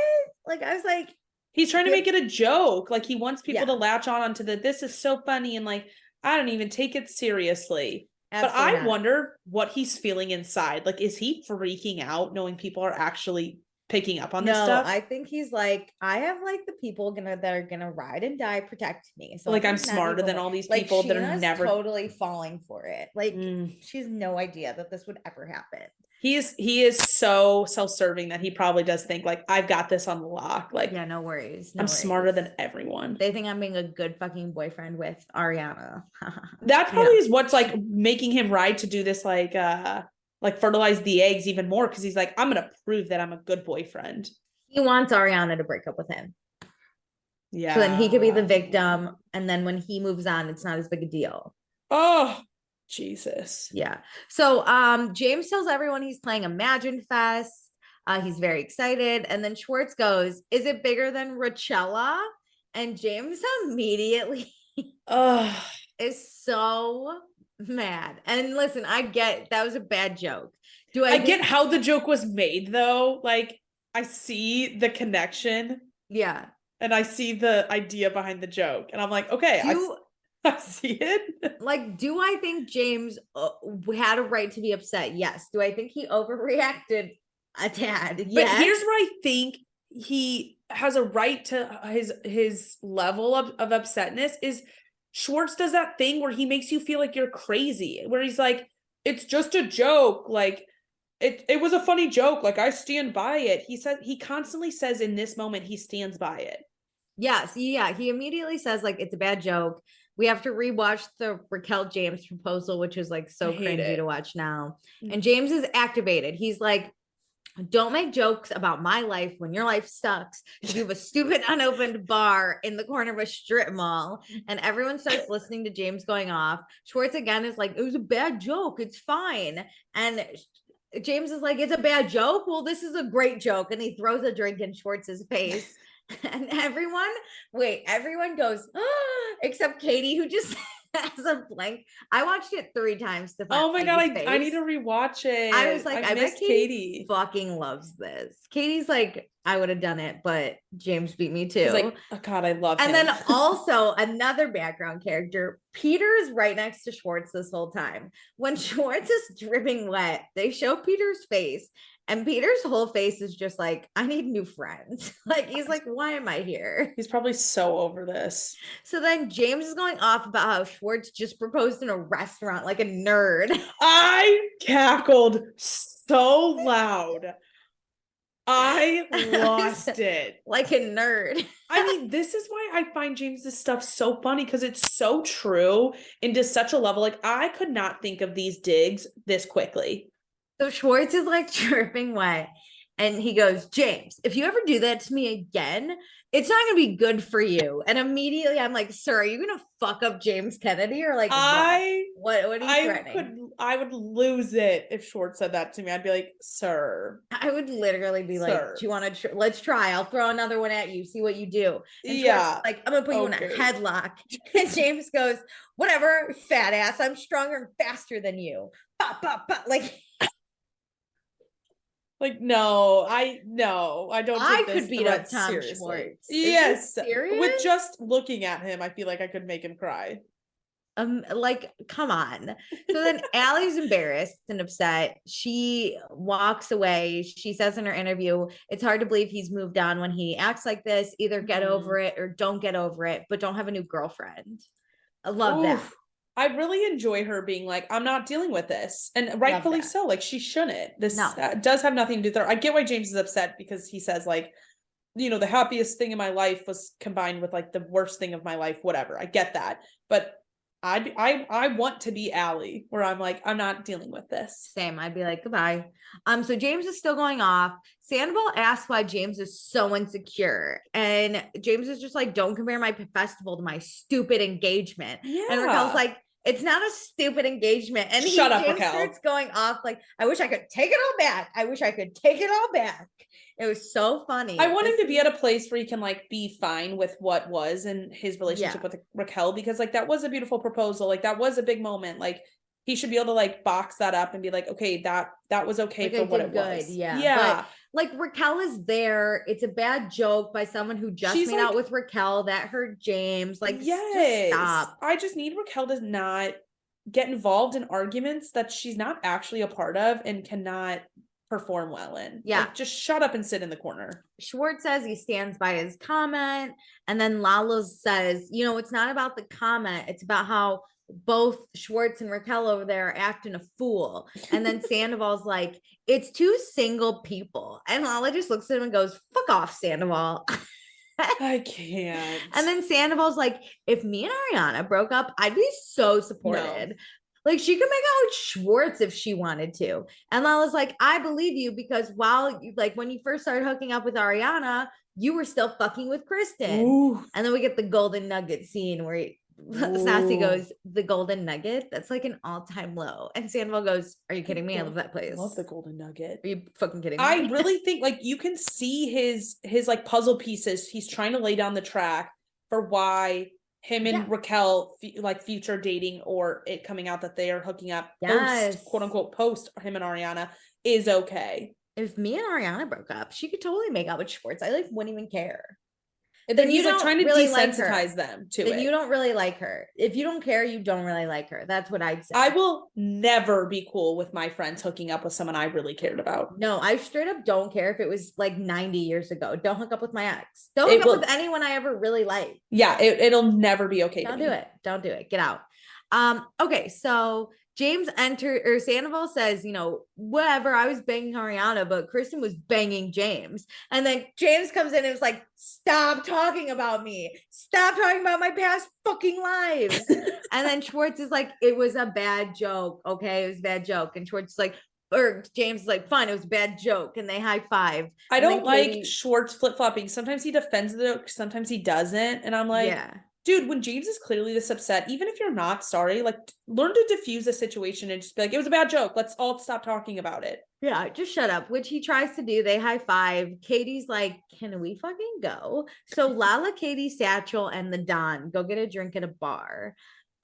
Like, I was like, he's trying to make it a joke. Like, he wants people to latch onto this is so funny. And like, I don't even take it seriously. Absolutely. But I wonder what he's feeling inside. Like, is he freaking out knowing people are actually picking up on this stuff? No, I think he's like, I have like the people that are gonna ride and die protect me. So like, I'm smarter than all these people that are never totally falling for it. Like, she has no idea that this would ever happen. He is so self-serving that he probably does think like, I've got this on lock. Like, yeah, no worries. I'm smarter than everyone. They think I'm being a good fucking boyfriend with Ariana. That probably is what's like making him ride to do this, like fertilize the eggs even more. Cause he's like, I'm going to prove that I'm a good boyfriend. He wants Ariana to break up with him. Yeah. So then he could be the victim. And then when he moves on, it's not as big a deal. Oh, Jesus. Yeah. So James tells everyone he's playing Imagine Fest. He's very excited. And then Schwartz goes, is it bigger than Rochella? And James immediately is so mad. And listen, I get that was a bad joke. I get how the joke was made though. Like, I see the connection. Yeah. And I see the idea behind the joke. And I'm like, okay, I see it. Like, do I think James had a right to be upset? Yes. Do I think he overreacted a tad? Yes. But here's where I think he has a right to his level of upsetness is Schwartz does that thing where he makes you feel like you're crazy, where he's like, it's just a joke. Like, it was a funny joke. Like, I stand by it. He constantly says in this moment, he stands by it. Yes. Yeah. He immediately says like, it's a bad joke. We have to rewatch the Raquel James proposal, which is like so cringy to watch now. And James is activated. He's like, don't make jokes about my life when your life sucks. You have a stupid unopened bar in the corner of a strip mall. And everyone starts listening to James going off. Schwartz again is like, it was a bad joke. It's fine. And James is like, it's a bad joke. Well, this is a great joke. And he throws a drink in Schwartz's face. And everyone goes, except Katie, who just as a blank. I watched it 3 times to find Oh my God, Katie's I need to face. rewatch it. I was like, I miss bet Katie fucking loves this. Katie's like, I would have done it, but James beat me too. He's like, oh God, I love And him. then also another background character, Peter is right next to Schwartz this whole time. When Schwartz is dripping wet, they show Peter's face, and Peter's whole face is just like, I need new friends. Like, he's like, why am I here? He's probably so over this. So then James is going off about how Schwartz just proposed in a restaurant like a nerd. I cackled so loud. I lost it. Like a nerd. I mean, this is why I find James's stuff so funny, because it's so true and to such a level. Like, I could not think of these digs this quickly. So Schwartz is like dripping wet. And he goes, James, if you ever do that to me again, it's not going to be good for you. And immediately I'm like, sir, are you going to fuck up James Kennedy or like what are you threatening? I would lose it if Schwartz said that to me. I'd be like, sir. I would literally be like, do you want to, let's try. I'll throw another one at you. See what you do. And Schwartz is like, I'm going to put you in a headlock. And James goes, whatever, fat ass. I'm stronger and faster than you. Like, no, I don't. I could beat up Tom Schwartz. Yes, with just looking at him, I feel like I could make him cry. Like, come on. So then Allie's embarrassed and upset. She walks away. She says in her interview, it's hard to believe he's moved on when he acts like this. Either get over it or don't get over it, but don't have a new girlfriend. I love that. I really enjoy her being like, I'm not dealing with this. And rightfully so. Like, she shouldn't. This does have nothing to do with her. I get why James is upset, because he says, like, you know, the happiest thing in my life was combined with like the worst thing of my life, whatever. I get that. But I want to be Allie, where I'm like, I'm not dealing with this. Same. I'd be like, goodbye. So James is still going off. Sandoval asks why James is so insecure. And James is just like, don't compare my festival to my stupid engagement. Yeah. And Raquel's like, it's not a stupid engagement. And Shut up, James Raquel. starts going off like, I wish I could take it all back. I wish I could take it all back. It was so funny. I want him to be at a place where he can like be fine with what was in his relationship with Raquel, because like that was a beautiful proposal. Like that was a big moment. Like he should be able to like box that up and be like, okay, that was okay like, for what it was. Yeah. But like Raquel is there. It's a bad joke by someone who just made out with Raquel that hurt James. Like, just stop. I just need Raquel to not get involved in arguments that she's not actually a part of and cannot perform well in. Yeah. Like, just shut up and sit in the corner. Schwartz says he stands by his comment. And then Lala says, you know, it's not about the comment. It's about how both Schwartz and Raquel over there are acting a fool. And then Sandoval's like, it's 2 single people. And Lala just looks at him and goes, fuck off, Sandoval. I can't. And then Sandoval's like, if me and Ariana broke up, I'd be so supported. No. Like, she could make out with Schwartz if she wanted to. And Lala's like, I believe you, because while you, like, when you first started hooking up with Ariana, you were still fucking with Kristen. Ooh. And then we get the golden nugget scene where Sassy goes, the golden nugget? That's like an all-time low. And Sandoval goes, are you kidding me? I love that place. I love the golden nugget. Are you fucking kidding me? I really think like you can see his like puzzle pieces. He's trying to lay down the track for why him and Raquel like future dating, or it coming out that they are hooking up post, quote unquote, post him and Ariana is okay. If me and Ariana broke up, she could totally make out with Schwartz. I like wouldn't even care. Then he's like trying to really desensitize them to it. You don't really like her. If you don't care, you don't really like her. That's what I'd say. I will never be cool with my friends hooking up with someone I really cared about. No, I straight up don't care if it was like 90 years ago. Don't hook up with my ex. Don't hook up with anyone I ever really liked. Yeah, it'll never be okay. Don't do it. Don't do it. Get out. Okay, so Sandoval says, you know, whatever, I was banging Ariana, but Kristen was banging James. And then James comes in and was like, stop talking about me. Stop talking about my past fucking lives. And then Schwartz is like, it was a bad joke. Okay, it was a bad joke. And Schwartz is like, or James is like, fine, it was a bad joke. And they high five. I don't like Schwartz flip-flopping. Sometimes he defends the joke, sometimes he doesn't. And I'm like, dude, when James is clearly this upset, even if you're not sorry, like learn to diffuse the situation and just be like, it was a bad joke. Let's all stop talking about it. Yeah, just shut up, which he tries to do. They high five. Katie's like, can we fucking go? So Lala, Katie, Satchel, and the Don go get a drink at a bar.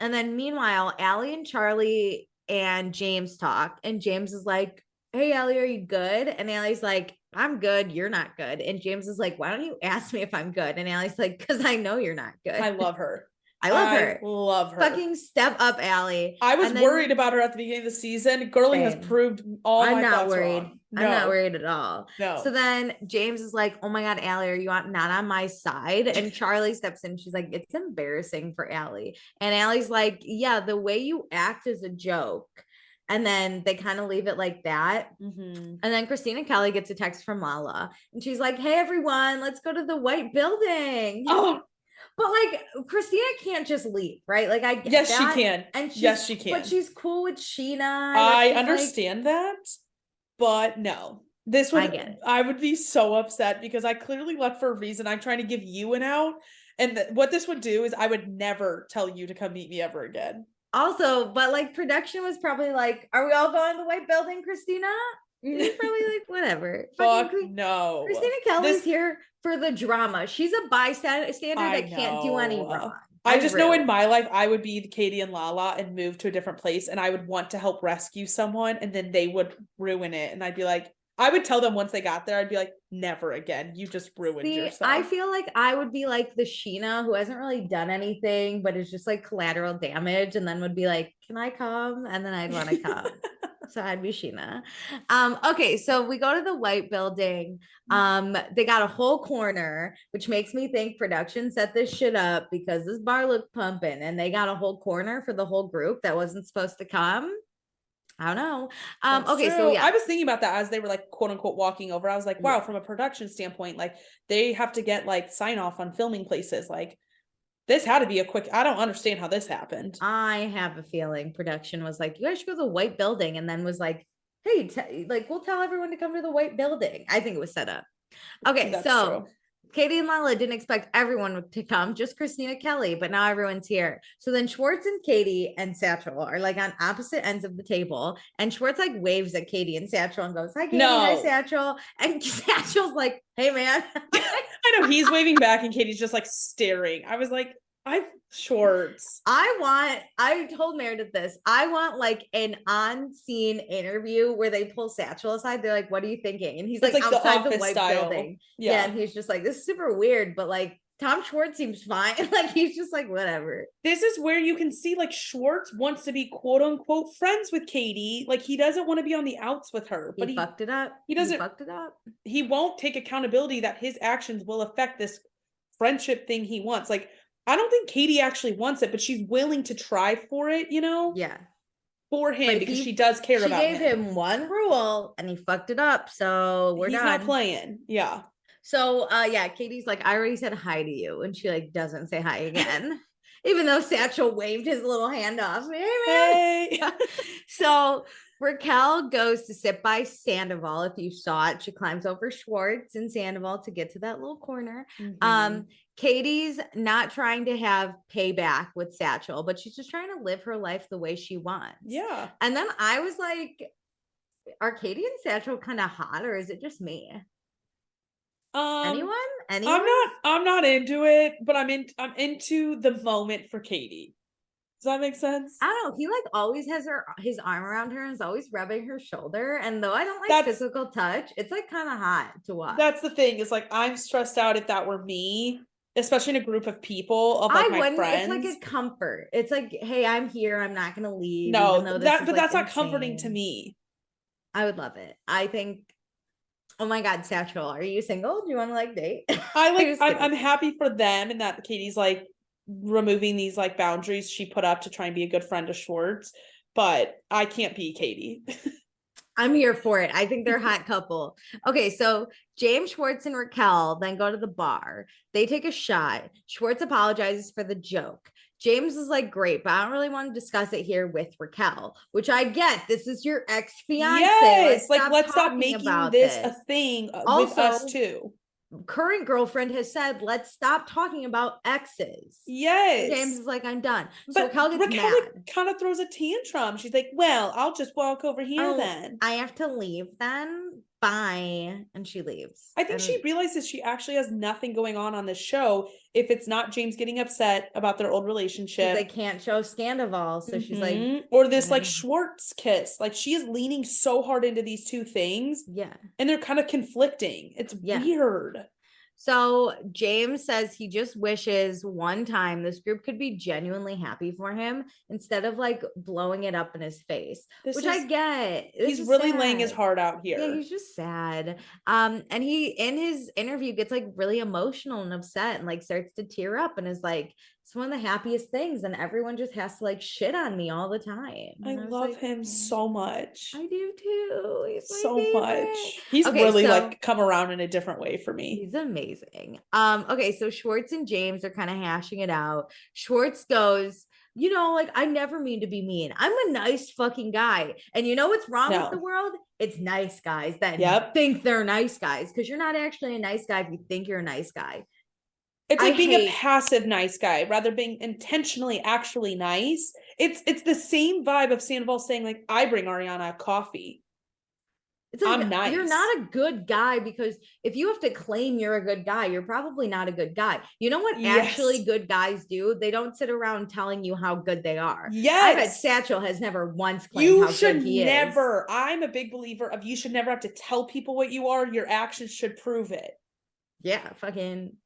And then meanwhile, Allie and Charlie and James talk, and James is like, hey, Allie, are you good? And Allie's like, I'm good. You're not good. And James is like, why don't you ask me if I'm good? And Allie's like, because I know you're not good. I love her. I love her. Love her. Fucking step up, Allie. I was worried about her at the beginning of the season. Girlie has proved all my thoughts wrong. I'm not worried at all. No. So then James is like, oh my God, Allie, are you not on my side? And Charlie steps in. She's like, it's embarrassing for Allie. And Allie's like, yeah, the way you act is a joke. And then they kind of leave it like that. Mm-hmm. And then Christina Kelly gets a text from Lala. And she's like, hey, everyone, let's go to the white building. Oh, but like Christina can't just leave, right? Like I get yes, that. she can. And yes, she can. But she's cool with Sheena. I understand that, but no. This would I would be so upset because I clearly left for a reason. I'm trying to give you an out. And what this would do is I would never tell you to come meet me ever again. Also, but like production was probably like, are we all going to the white building, Christina? He's probably like, whatever. Fuck no. Christina Kelly's here for the drama. She's a bystander that can't do any wrong. I just know in my life, I would be Katie and Lala and move to a different place, and I would want to help rescue someone, and then they would ruin it. And I'd be like, I would tell them once they got there, I'd be like, never again. You just ruined yourself. I feel like I would be like the Sheena who hasn't really done anything, but is just like collateral damage, and then would be like, can I come? And then I'd want to come. So I'd be Sheena. Okay, so we go to the white building. They got a whole corner, which makes me think production set this shit up because this bar looked pumping, and they got a whole corner for the whole group that wasn't supposed to come. I don't know. Okay, true. so yeah, I was thinking about that as they were like quote unquote walking over. I was like, wow, from a production standpoint, like they have to get like sign off on filming places. Like this had to be a quick. I don't understand how this happened. I have a feeling production was like, you guys should go to the white building, and then was like, hey, like we'll tell everyone to come to the white building. I think it was set up. Okay, that's so true. Katie and Lala didn't expect everyone to come, just Christina Kelly, but now everyone's here. So then Schwartz and Katie and Satchel are like on opposite ends of the table. And Schwartz like waves at Katie and Satchel and goes, hi, Katie, hi, Satchel. And Satchel's like, hey, man. I know he's waving back and Katie's just like staring. I was like, Schwartz. I told Meredith this. I want like an on-scene interview where they pull Satchel aside. They're like, what are you thinking? And he's like outside the white building. Yeah. And he's just like, this is super weird, but like Tom Schwartz seems fine. Like he's just like, whatever. This is where you can see like Schwartz wants to be quote unquote friends with Katie. Like he doesn't want to be on the outs with her. But he fucked it up. He doesn't fucked it up. He won't take accountability that his actions will affect this friendship thing he wants. Like I don't think Katie actually wants it, but she's willing to try for it, you know? Yeah. For him, because she does care about him. She gave him one rule and he fucked it up. So he's done. Not playing. Yeah. So yeah, Katie's like, I already said hi to you. And she like doesn't say hi again. Even though Satchel waved his little hand off. Hey, man. Hey. So Raquel goes to sit by Sandoval. If you saw it, she climbs over Schwartz and Sandoval to get to that little corner. Mm-hmm. Katie's not trying to have payback with Satchel, but she's just trying to live her life the way she wants. Yeah. And then I was like, are Katie and Satchel kind of hot, or is it just me? Anyone? I'm not into it, but I'm into the moment for Katie. Does that make sense? I don't know. He like always has his arm around her and is always rubbing her shoulder. And though I don't like physical touch, it's like kind of hot to watch. That's the thing. Is like I'm stressed out if that were me, especially in a group of people of like my friends. It's like a comfort. It's like, hey, I'm here. I'm not gonna leave. No, that's not comforting to me. I would love it. I think. Oh my God, Satchel, are you single? Do you want to like date? I'm happy for them and that Katie's like removing these like boundaries she put up to try and be a good friend to Schwartz, but I can't be Katie. I'm here for it. I think they're a hot couple. Okay, so James, Schwartz, and Raquel then go to the bar. They take a shot. Schwartz apologizes for the joke. James is like, great, but I don't really want to discuss it here with Raquel, which I get. This is your ex-fiance. Yes, let's stop making this a thing also, with us too. Current girlfriend has said, let's stop talking about exes. Yes. James is like, I'm done. So but Raquel gets mad. Kind of throws a tantrum. She's like, well, I'll just walk over here then. I have to leave then. bye, and she leaves. I think And she realizes she actually has nothing going on this show if it's not James getting upset about their old relationship. they can't show Sandoval, so she's like, or this like Schwartz kiss. Like she is leaning so hard into these two things. yeah, And they're kind of conflicting. It's weird. So James says he just wishes one time this group could be genuinely happy for him instead of like blowing it up in his face, which I get. He's really laying his heart out here. Yeah, he's just sad. And he in his interview gets like really emotional and upset and like starts to tear up and is like, it's one of the happiest things, and everyone just has to like shit on me all the time. I love him so much. I do too. He's so much. He's really like come around in a different way for me. He's amazing. Okay, so Schwartz and James are kind of hashing it out. Schwartz goes, you know, like, I never mean to be mean. I'm a nice fucking guy. And you know what's wrong with the world? It's nice guys that think they're nice guys, because you're not actually a nice guy if you think you're a nice guy. It's like being a passive nice guy rather being intentionally actually nice. It's the same vibe of Sandoval saying like, I bring Ariana a coffee. It's like, I'm nice. You're not a good guy, because if you have to claim you're a good guy, you're probably not a good guy. You know what actually good guys do? They don't sit around telling you how good they are. I bet Satchel has never once claimed how good he is. I'm a big believer of you should never have to tell people what you are. Your actions should prove it. Yeah, fucking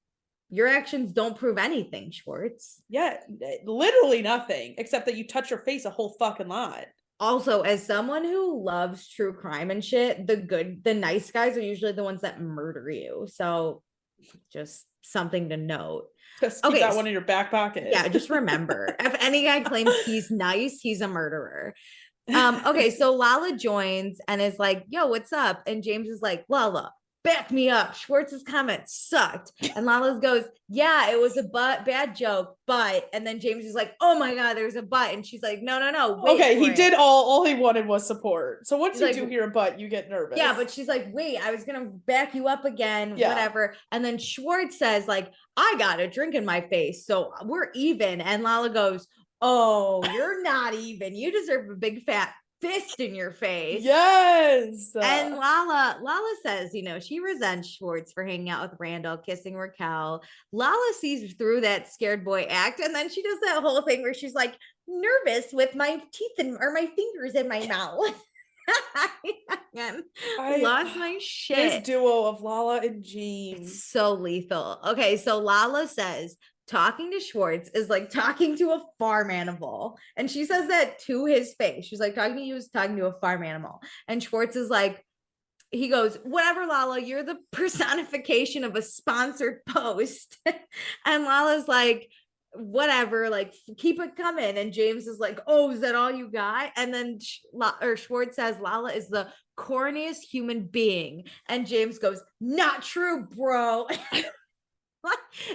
your actions don't prove anything, Schwartz. Yeah, literally nothing, except that you touch your face a whole fucking lot. Also, as someone who loves true crime and shit, the nice guys are usually the ones that murder you. So just something to note. Just keep that one in your back pocket. Yeah, just remember, if any guy claims he's nice, he's a murderer. Okay, so Lala joins and is like, yo, what's up? And James is like, Lala, back me up. Schwartz's comment sucked. And Lala goes, yeah, it was a bad joke, but, and then James is like, oh my God, there's a but. And she's like, no, wait. Okay, he did all he wanted was support. So once you do hear a but, you get nervous. Yeah, but she's like, wait, I was going to back you up again, whatever. And then Schwartz says like, I got a drink in my face, so we're even. And Lala goes, oh, you're not even. You deserve a big fat fist in your face. Yes. And Lala says, you know, she resents Schwartz for hanging out with Randall, kissing Raquel. Lala sees through that scared boy act, and then she does that whole thing where she's like, nervous with my teeth or my fingers in my mouth. I lost my shit. This duo of Lala and James, it's so lethal. Okay, so Lala says talking to Schwartz is like talking to a farm animal. And she says that to his face. She's like, talking to you is talking to a farm animal. And Schwartz is like, he goes, whatever, Lala, you're the personification of a sponsored post. And Lala's like, whatever, like, keep it coming. And James is like, oh, is that all you got? And then Schwartz says Lala is the corniest human being. And James goes, not true, bro.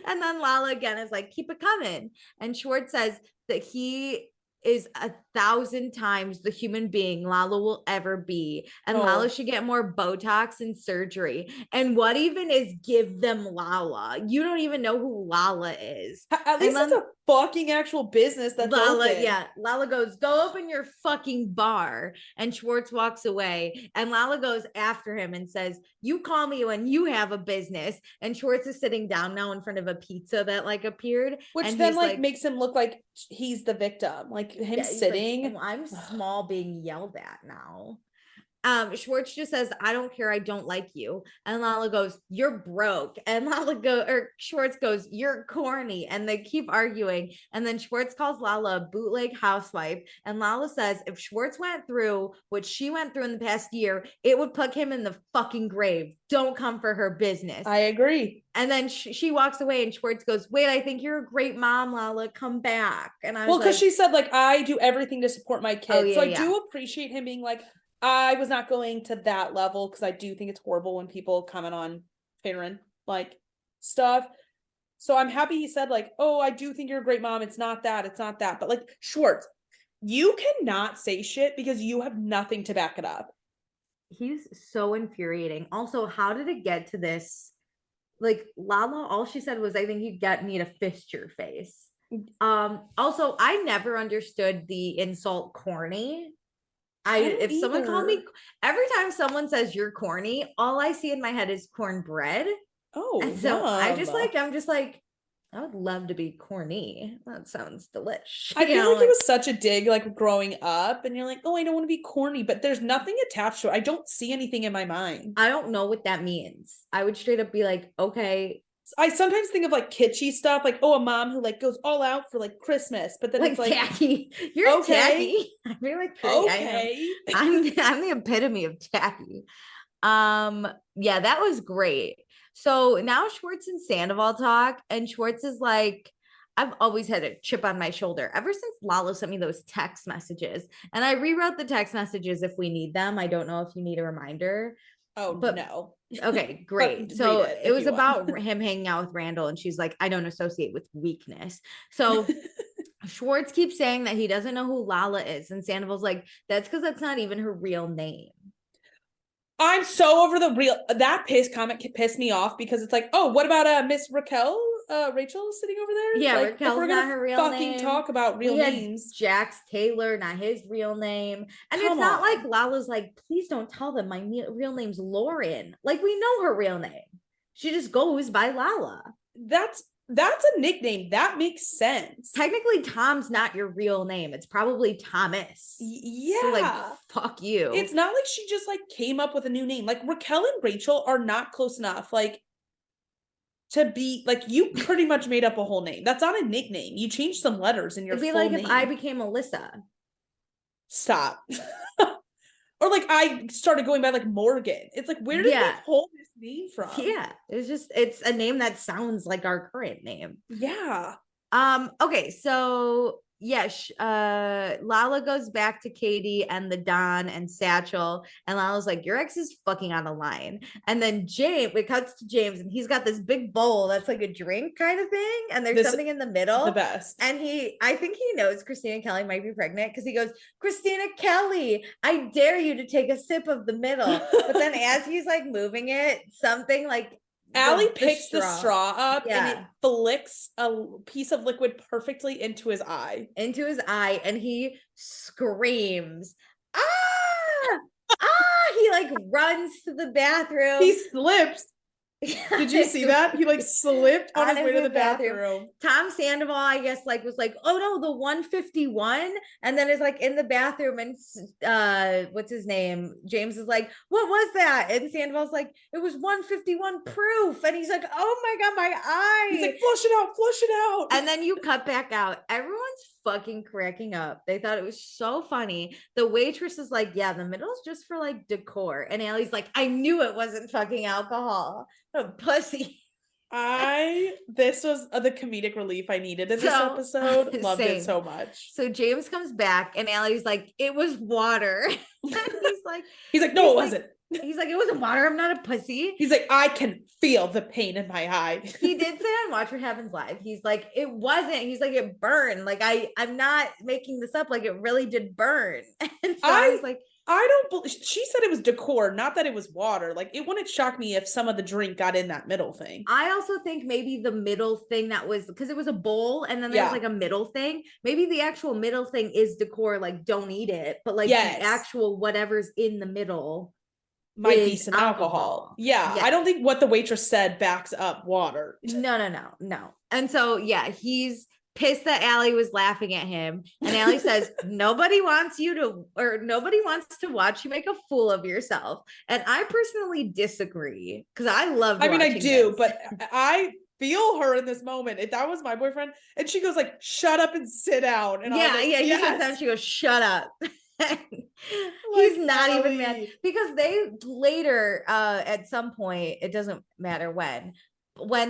And then Lala again is like, keep it coming. And Schwartz says that he is 1,000 times the human being Lala will ever be. And Lala should get more Botox and surgery. And what even is give them Lala? You don't even know who Lala is. At least it's a fucking actual business that's Lala, open. Yeah. Lala goes, go open your fucking bar. And Schwartz walks away. And Lala goes after him and says, you call me when you have a business. And Schwartz is sitting down now in front of a pizza that like appeared. Which and then like makes him look like he's the victim. Like him sitting. Like, I'm small being yelled at now. Schwartz just says, I don't care, I don't like you. And Lala goes, you're broke. And Schwartz goes, you're corny. And they keep arguing. And then Schwartz calls Lala a bootleg housewife. And Lala says, if Schwartz went through what she went through in the past year, it would put him in the fucking grave. Don't come for her business. I agree. And then she walks away and Schwartz goes, wait, I think you're a great mom, Lala. Come back. And I was because she said like, I do everything to support my kids. I do appreciate him being like, I was not going to that level, because I do think it's horrible when people comment on parent like stuff. So I'm happy he said like, oh, I do think you're a great mom. It's not that. But like, Schwartz, you cannot say shit because you have nothing to back it up. He's so infuriating. Also, how did it get to this? Like, Lala, all she said was, I think you need to fist your face. Also, I never understood the insult corny. If someone called me, either. every time someone says you're corny, all I see in my head is cornbread. Oh, And so I'm just yum. like, I would love to be corny. That sounds delish. I You feel know, like it like, was such a dig, like growing up, and you're like, oh, I don't want to be corny, but there's nothing attached to it. I don't see anything in my mind. I don't know what that means. I would straight up be like, okay, I sometimes think of like kitschy stuff, like, oh, a mom who like goes all out for like Christmas, but then it's like like, tacky. You're okay, tacky. I mean, like pretty. I know. okay. I'm the epitome of tacky. Yeah, that was great. So now Schwartz and Sandoval talk, and Schwartz is like, I've always had a chip on my shoulder ever since Lalo sent me those text messages. And I rewrote the text messages if we need them. I don't know if you need a reminder, Oh but no. okay, But great. read So it it if was you want. about him hanging out with Randall, and she's like, I don't associate with weakness. So Schwartz keeps saying that he doesn't know who Lala is, and Sandoval's like, that's because that's not even her real name. I'm so over the real that comment pissed me off because it's like, oh, what about Miss Raquel? Rachel sitting over there? Yeah, Like, if Raquel's we're not gonna her real fucking name. talk about real We had names, Jax Taylor, not his real name. And it's come not like on. Lala's like, please don't tell them my real name's Lauren. Like, we know her real name. She just goes by Lala. That's a nickname. That makes sense. Technically, Tom's not your real name. It's probably Thomas. Yeah. So, like, fuck you. It's not like she just like came up with a new name. Like Raquel and Rachel are not close enough. Like to be like you pretty much made up a whole name. That's not a nickname. You changed some letters in your It'd be full like name. if I became Alyssa. Stop. Or like I started going by like Morgan. It's like, where did we pull this name from? Yeah, it's a name that sounds like our current name. Yeah. Okay, so yes, Lala goes back to Katie and the Don and Satchel, and Lala's like, your ex is fucking on the line. And then James, it cuts to James, and he's got this big bowl that's like a drink kind of thing, and there's something in the middle. The best. And I think he knows Christina Kelly might be pregnant because he goes, Christina Kelly, I dare you to take a sip of the middle. But then as he's like moving it, something like Allie picks the straw up and it flicks a piece of liquid perfectly into his eye. And he screams, ah, he like runs to the bathroom. He slips. Did you see that? He like slipped on his way to the bathroom. Tom Sandoval, I guess, like was like, oh no, the 151, and then is like in the bathroom, and what's his name? James is like, what was that? And Sandoval's like, it was 151 proof, and he's like, oh my god, my eye. He's like, flush it out. And then you cut back out. Everyone's fucking cracking up. They thought it was so funny. The waitress is like, yeah, the middle's just for like decor. And Allie's like, I knew it wasn't fucking alcohol. A pussy. This was the comedic relief I needed in this episode. Loved it so much. So James comes back and Allie's like, it was water. And he's like, no, it wasn't. He's like, it wasn't water. I'm not a pussy. He's like, I can feel the pain in my eye. He did say on Watch What Happens Live, he's like, it wasn't. He's like, it burned. Like, I'm not making this up. Like, it really did burn. And so I was like, she said it was decor, not that it was water. Like, it wouldn't shock me if some of the drink got in that middle thing. I also think maybe the middle thing that was, because it was a bowl and then there's like a middle thing. Maybe the actual middle thing is decor, like don't eat it. But like the actual whatever's in the middle might be some alcohol. Yeah. I don't think what the waitress said backs up water. No. And so, yeah, he's pissed that Allie was laughing at him. And Allie says, nobody wants to watch you make a fool of yourself. And I personally disagree because I love I do, but I feel her in this moment. If that was my boyfriend and she goes like, shut up and sit down. And he says that, she goes, shut up. He's not even mad because they later at some point, it doesn't matter when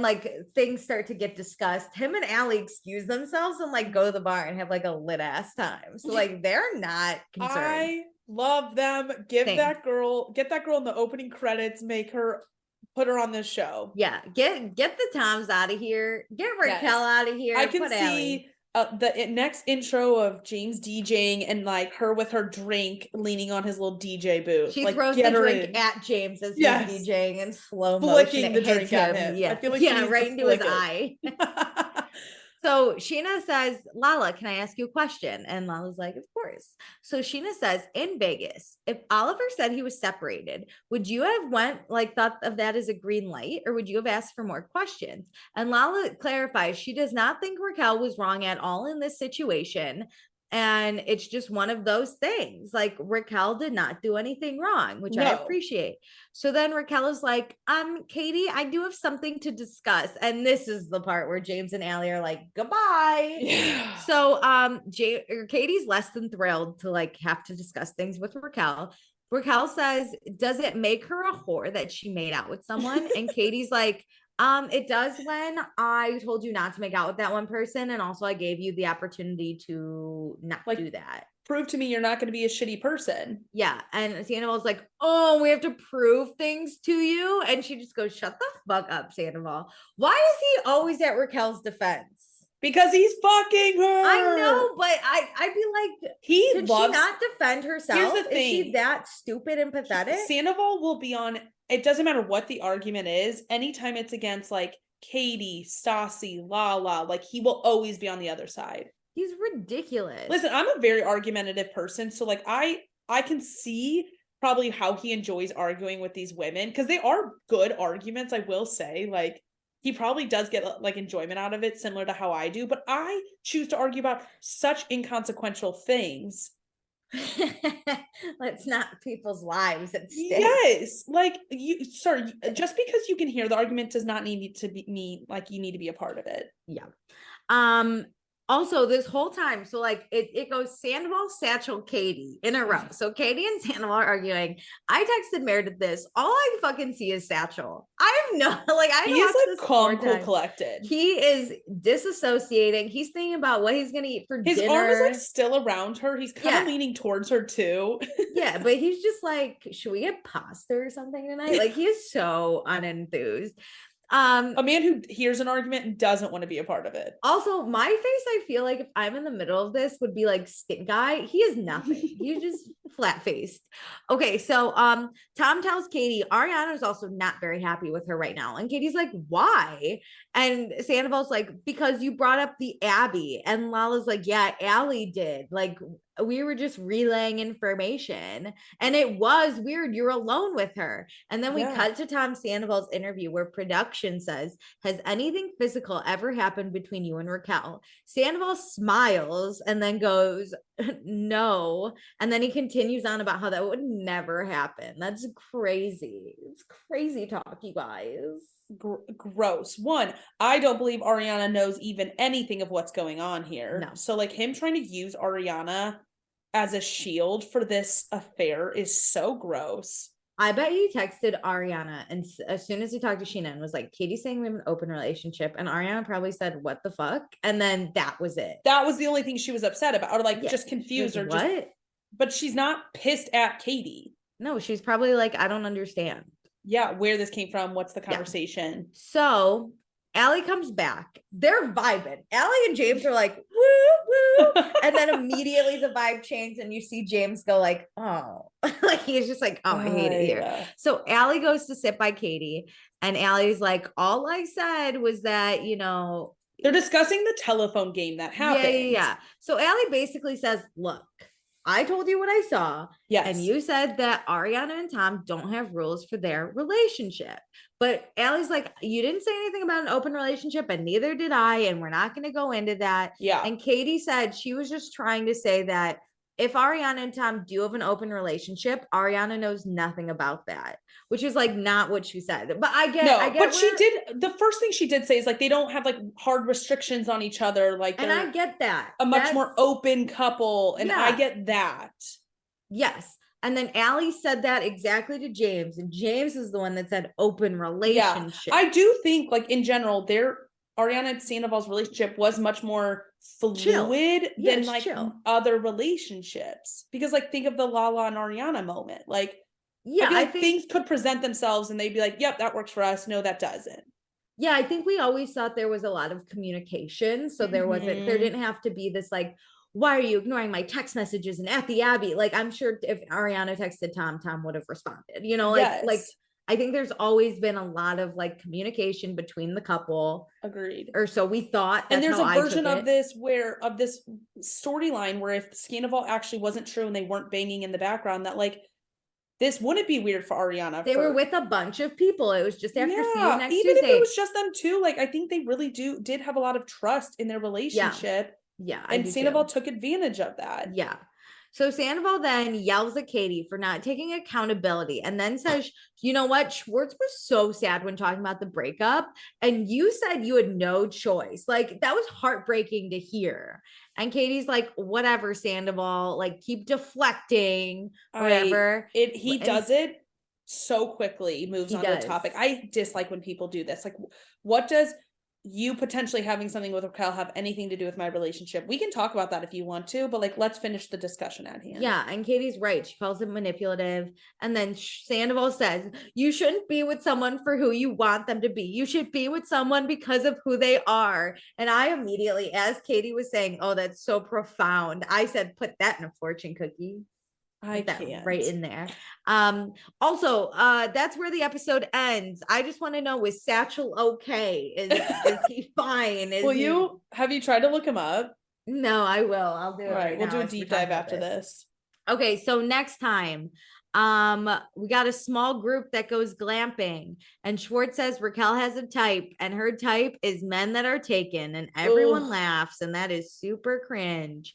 like things start to get discussed, him and Allie excuse themselves and like go to the bar and have like a lit ass time. So like they're not concerned. I love them. Get that girl in the opening credits, put her on this show. Yeah, get the Toms out of here, get Raquel out of here. I can see the next intro of James DJing and like her with her drink leaning on his little DJ booth. She like, throws the drink at James as he's DJing and slow motion flicking the drink at him. Yeah, I feel like right into his eye. So Sheena says, Lala, can I ask you a question? And Lala's like, of course. So Sheena says, in Vegas, if Oliver said he was separated, would you have thought of that as a green light, or would you have asked for more questions? And Lala clarifies she does not think Raquel was wrong at all in this situation. And it's just one of those things. Like Raquel did not do anything wrong, which I No. appreciate. So then Raquel is like, Katie, I do have something to discuss. And this is the part where James and Allie are like, goodbye. Yeah. So Katie's less than thrilled to like have to discuss things with Raquel. Raquel says, does it make her a whore that she made out with someone? And Katie's like, it does when I told you not to make out with that one person. And also I gave you the opportunity to not do that. Prove to me you're not going to be a shitty person. Yeah. And Sandoval's like, oh, we have to prove things to you. And she just goes, shut the fuck up, Sandoval. Why is he always at Raquel's defense? Because he's fucking her. I know, but I'd be like, did she not defend herself? Here's the thing. Is she that stupid and pathetic? Sandoval will be on, it doesn't matter what the argument is, anytime it's against like Katie, Stassi, Lala, like he will always be on the other side. He's ridiculous. Listen, I'm a very argumentative person, so like I can see probably how he enjoys arguing with these women, because they are good arguments, I will say. Like he probably does get like enjoyment out of it, similar to how I do, but I choose to argue about such inconsequential things. It's not people's lives at stake. Yes, like you, sir, just because you can hear the argument does not need to be like you need to be a part of it. Yeah. Also, this whole time, so like it goes Sandoval, Satchel, Katie in a row. So Katie and Sandoval are arguing. I texted Meredith this. All I fucking see is Satchel. I have no like I he is like calm, cool, collected. He is disassociating. He's thinking about what he's gonna eat for his dinner. His arm is like still around her. He's kind of leaning towards her too. Yeah, but he's just like, should we get pasta or something tonight? Like he is so unenthused. A man who hears an argument and doesn't want to be a part of it. Also, my face, I feel like if I'm in the middle of this, would be like stink guy. He is nothing. He's just flat-faced. Okay, so Tom tells Katie Ariana is also not very happy with her right now. And Katie's like, why? And Sandoval's like, because you brought up the Abby. And Lala's like, yeah, Allie did. Like, we were just relaying information, and it was weird. You're alone with her. And then we cut to Tom Sandoval's interview where production says, has anything physical ever happened between you and Raquel? Sandoval smiles and then goes, no. And then he continues on about how that would never happen. That's crazy. It's crazy talk, you guys. Gross. One, I don't believe Ariana knows even anything of what's going on here. No. So like him trying to use Ariana as a shield for this affair is so gross. I bet he texted Ariana, and as soon as he talked to Sheena and was like, Katie's saying we have an open relationship, and Ariana probably said, what the fuck? And then that was it. That was the only thing she was upset about, or like just confused, or what? Just, but she's not pissed at Katie. No, she's probably like, I don't understand. Yeah, where this came from, what's the conversation? Yeah. So Allie comes back. They're vibing. Allie and James are like, woo, woo. And then immediately the vibe changes and you see James go like, oh. Like he's just like, oh, I hate it here. Yeah. So Allie goes to sit by Katie, and Allie's like, all I said was that, you know. They're discussing the telephone game that happened. Yeah. So Allie basically says, look, I told you what I saw. Yes. And you said that Ariana and Tom don't have rules for their relationship. But Allie's like, you didn't say anything about an open relationship, and neither did I. And we're not going to go into that. Yeah. And Katie said she was just trying to say that if Ariana and Tom do have an open relationship, Ariana knows nothing about that, which is like not what she said. But I get but she did. The first thing she did say is like they don't have like hard restrictions on each other. Like, and I get that. That's more open couple, and I get that. Yes. And then Allie said that exactly to James, and James is the one that said open relationship. Yeah. I do think like in general, Ariana and Sandoval's relationship was much more fluid than like other relationships, because like think of the Lala and Ariana moment. Like, yeah, I think things could present themselves and they'd be like, yep, that works for us. No, that doesn't. Yeah, I think we always thought there was a lot of communication. So there didn't have to be this like, why are you ignoring my text messages and at the Abbey? Like, I'm sure if Ariana texted Tom, Tom would have responded, you know, like I think there's always been a lot of like communication between the couple, Agreed. or so we thought. And That's there's how a I version took of it. this storyline where if Sandoval actually wasn't true and they weren't banging in the background, that like this wouldn't be weird for Ariana. They were with a bunch of people. It was just after See You Yeah, Next even if it Tuesday. was just them two, like I think they really did have a lot of trust in their relationship. Yeah, I and do Sandoval too. took advantage of that. Yeah. So Sandoval then yells at Katie for not taking accountability and then says, you know what? Schwartz was so sad when talking about the breakup. And you said you had no choice. Like, that was heartbreaking to hear. And Katie's like, whatever, Sandoval, like, keep deflecting, whatever. He And does it so quickly, moves he on to a does. topic. I dislike when people do this. Like, what does you potentially having something with Raquel have anything to do with my relationship? We can talk about that if you want to, but like, let's finish the discussion at hand. Yeah, and Katie's right. She calls him manipulative. And then Sandoval says, you shouldn't be with someone for who you want them to be. You should be with someone because of who they are. And I immediately, as Katie was saying, oh, that's so profound, I said, put that in a fortune cookie. I can't. Right in there. Also, that's where the episode ends. I just want to know, is Satchel okay? Is he fine? Have you tried to look him up? No, I will. I'll do it. All right, we'll now do a deep dive after this. Okay, so next time, we got a small group that goes glamping, and Schwartz says Raquel has a type, and her type is men that are taken, and everyone laughs, and that is super cringe.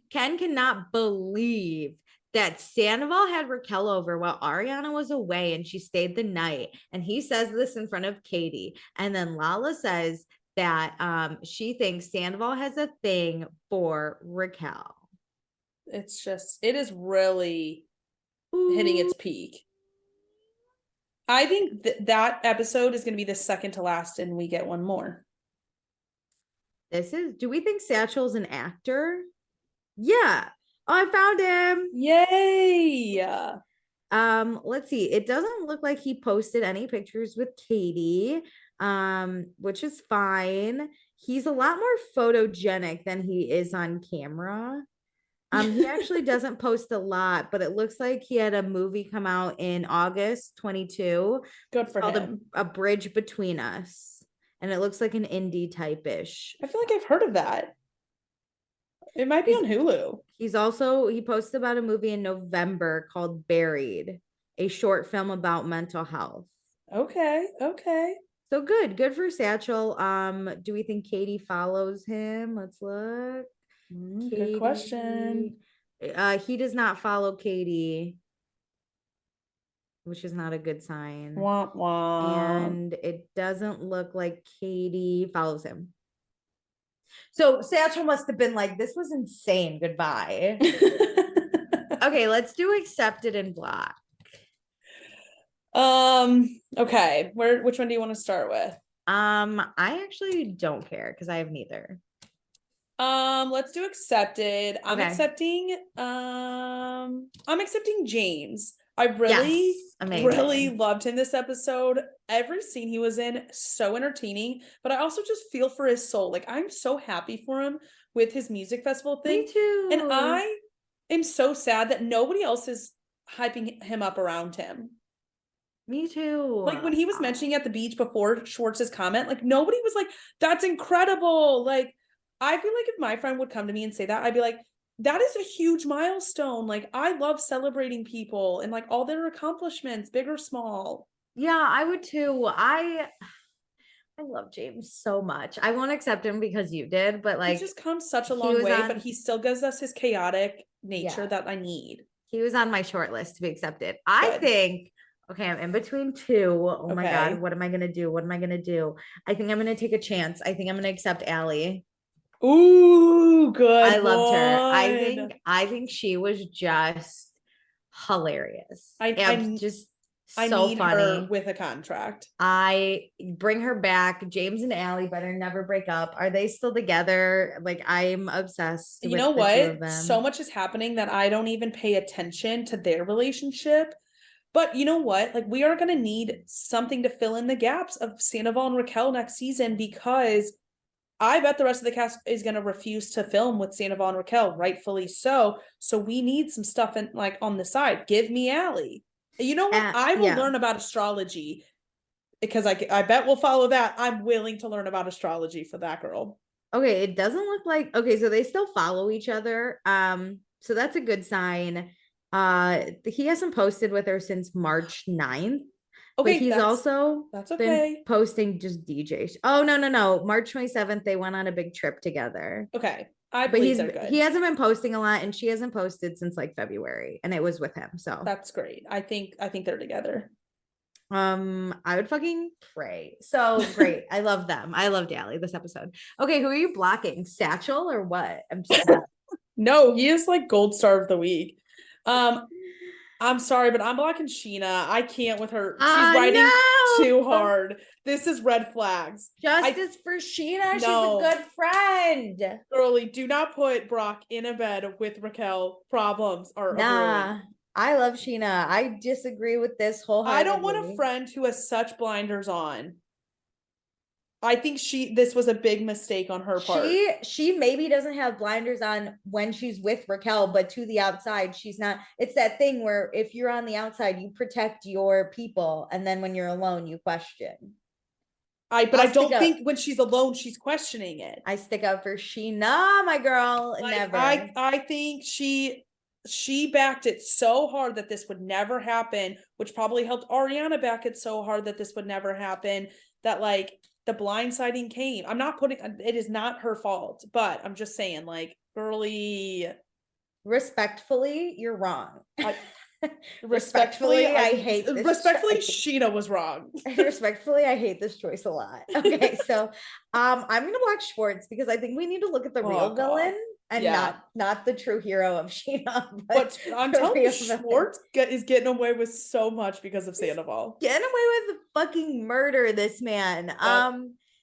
Ken cannot believe that Sandoval had Raquel over while Ariana was away and she stayed the night. And he says this in front of Katie. And then Lala says that she thinks Sandoval has a thing for Raquel. It is really hitting its peak. I think that episode is going to be the second to last and we get one more. Do we think Satchel's an actor? Yeah. Oh, I found him. Yay. Let's see. It doesn't look like he posted any pictures with Katie, which is fine. He's a lot more photogenic than he is on camera. He actually doesn't post a lot, but it looks like he had a movie come out in August 22. Good for him. A Bridge Between Us. And it looks like an indie type-ish. I feel like I've heard of that. It might be on Hulu. He posted about a movie in November called Buried, a short film about mental health. Okay. So good for Satchel. Do we think Katie follows him? Let's look. Good question. He does not follow Katie, which is not a good sign. Wah, wah. And it doesn't look like Katie follows him. So Satchel must have been like, this was insane. Goodbye. Okay, let's do accepted and block. Okay. Which one do you want to start with? I actually don't care because I have neither. Let's do accepted. I'm accepting James. I really loved him this episode. Every scene he was in, so entertaining, but I also just feel for his soul. Like, I'm so happy for him with his music festival thing. Me too. And I am so sad that nobody else is hyping him up around him. Me too. Like, when he was mentioning at the beach before Schwartz's comment, like, nobody was like, that's incredible. Like, I feel like if my friend would come to me and say that, I'd be like, that is a huge milestone. Like, I love celebrating people and like all their accomplishments, big or small. Yeah, I would too. I love James so much. I won't accept him because you did, but like, he's just come such a long way, but he still gives us his chaotic nature that I need. He was on my short list to be accepted. I think, okay, I'm in between two. Oh my God, what am I going to do? I think I'm going to take a chance. I think I'm going to accept Allie. Ooh, good. I loved her. I think she was just hilarious. I need funny. Her with a contract. I bring her back. James and Allie better never break up. Are they still together? Like, I'm obsessed. You know what? So much is happening that I don't even pay attention to their relationship. But you know what? Like, we are going to need something to fill in the gaps of Sandoval and Raquel next season, because I bet the rest of the cast is going to refuse to film with Sandoval and Raquel, rightfully so. So we need some stuff in, like, on the side. Give me Allie. You know what? I will Yeah. learn about astrology because I bet we'll follow that. I'm willing to learn about astrology for that girl. Okay, it doesn't look like okay, so they still follow each other. So that's a good sign. He hasn't posted with her since March 9th, but Okay, he's also that's been okay. posting just DJs. Oh no. March 27th, they went on a big trip together. Okay. I But believe they're good. he hasn't been posting a lot, and she hasn't posted since like February, and it was with him. So that's great. I think they're together. I would fucking pray. So great. I love them. I love Daly this episode. Okay, who are you blocking? Satchel or what? I'm just No, he is like gold star of the week. I'm sorry, but I'm blocking Sheena. I can't with her. She's writing too hard. This is red flags. Justice for Sheena. No. She's a good friend. Girlie, do not put Brock in a bed with Raquel. Problems are brewing. I love Sheena. I disagree with this wholeheartedly. I don't want a friend who has such blinders on. I think this was a big mistake on her part. She maybe doesn't have blinders on when she's with Raquel, but to the outside, she's not. It's that thing where if you're on the outside, you protect your people, and then when you're alone, you question. I don't think when she's alone, she's questioning it. I stick up for Sheena, my girl. Like, never. I think she backed it so hard that this would never happen, which probably helped Ariana back it so hard that this would never happen. That like the blindsiding came. I'm not putting it is not her fault, but I'm just saying, like, girlie. Respectfully, you're wrong. Respectfully, I hate this. Respectfully, Sheena was wrong. Respectfully, I hate this choice a lot. Okay, so I'm gonna block Schwartz because I think we need to look at the real villain and not the true hero of Sheena. But I'm telling you, Schwartz is getting away with so much because of Sandoval. Getting away with fucking murder, this man.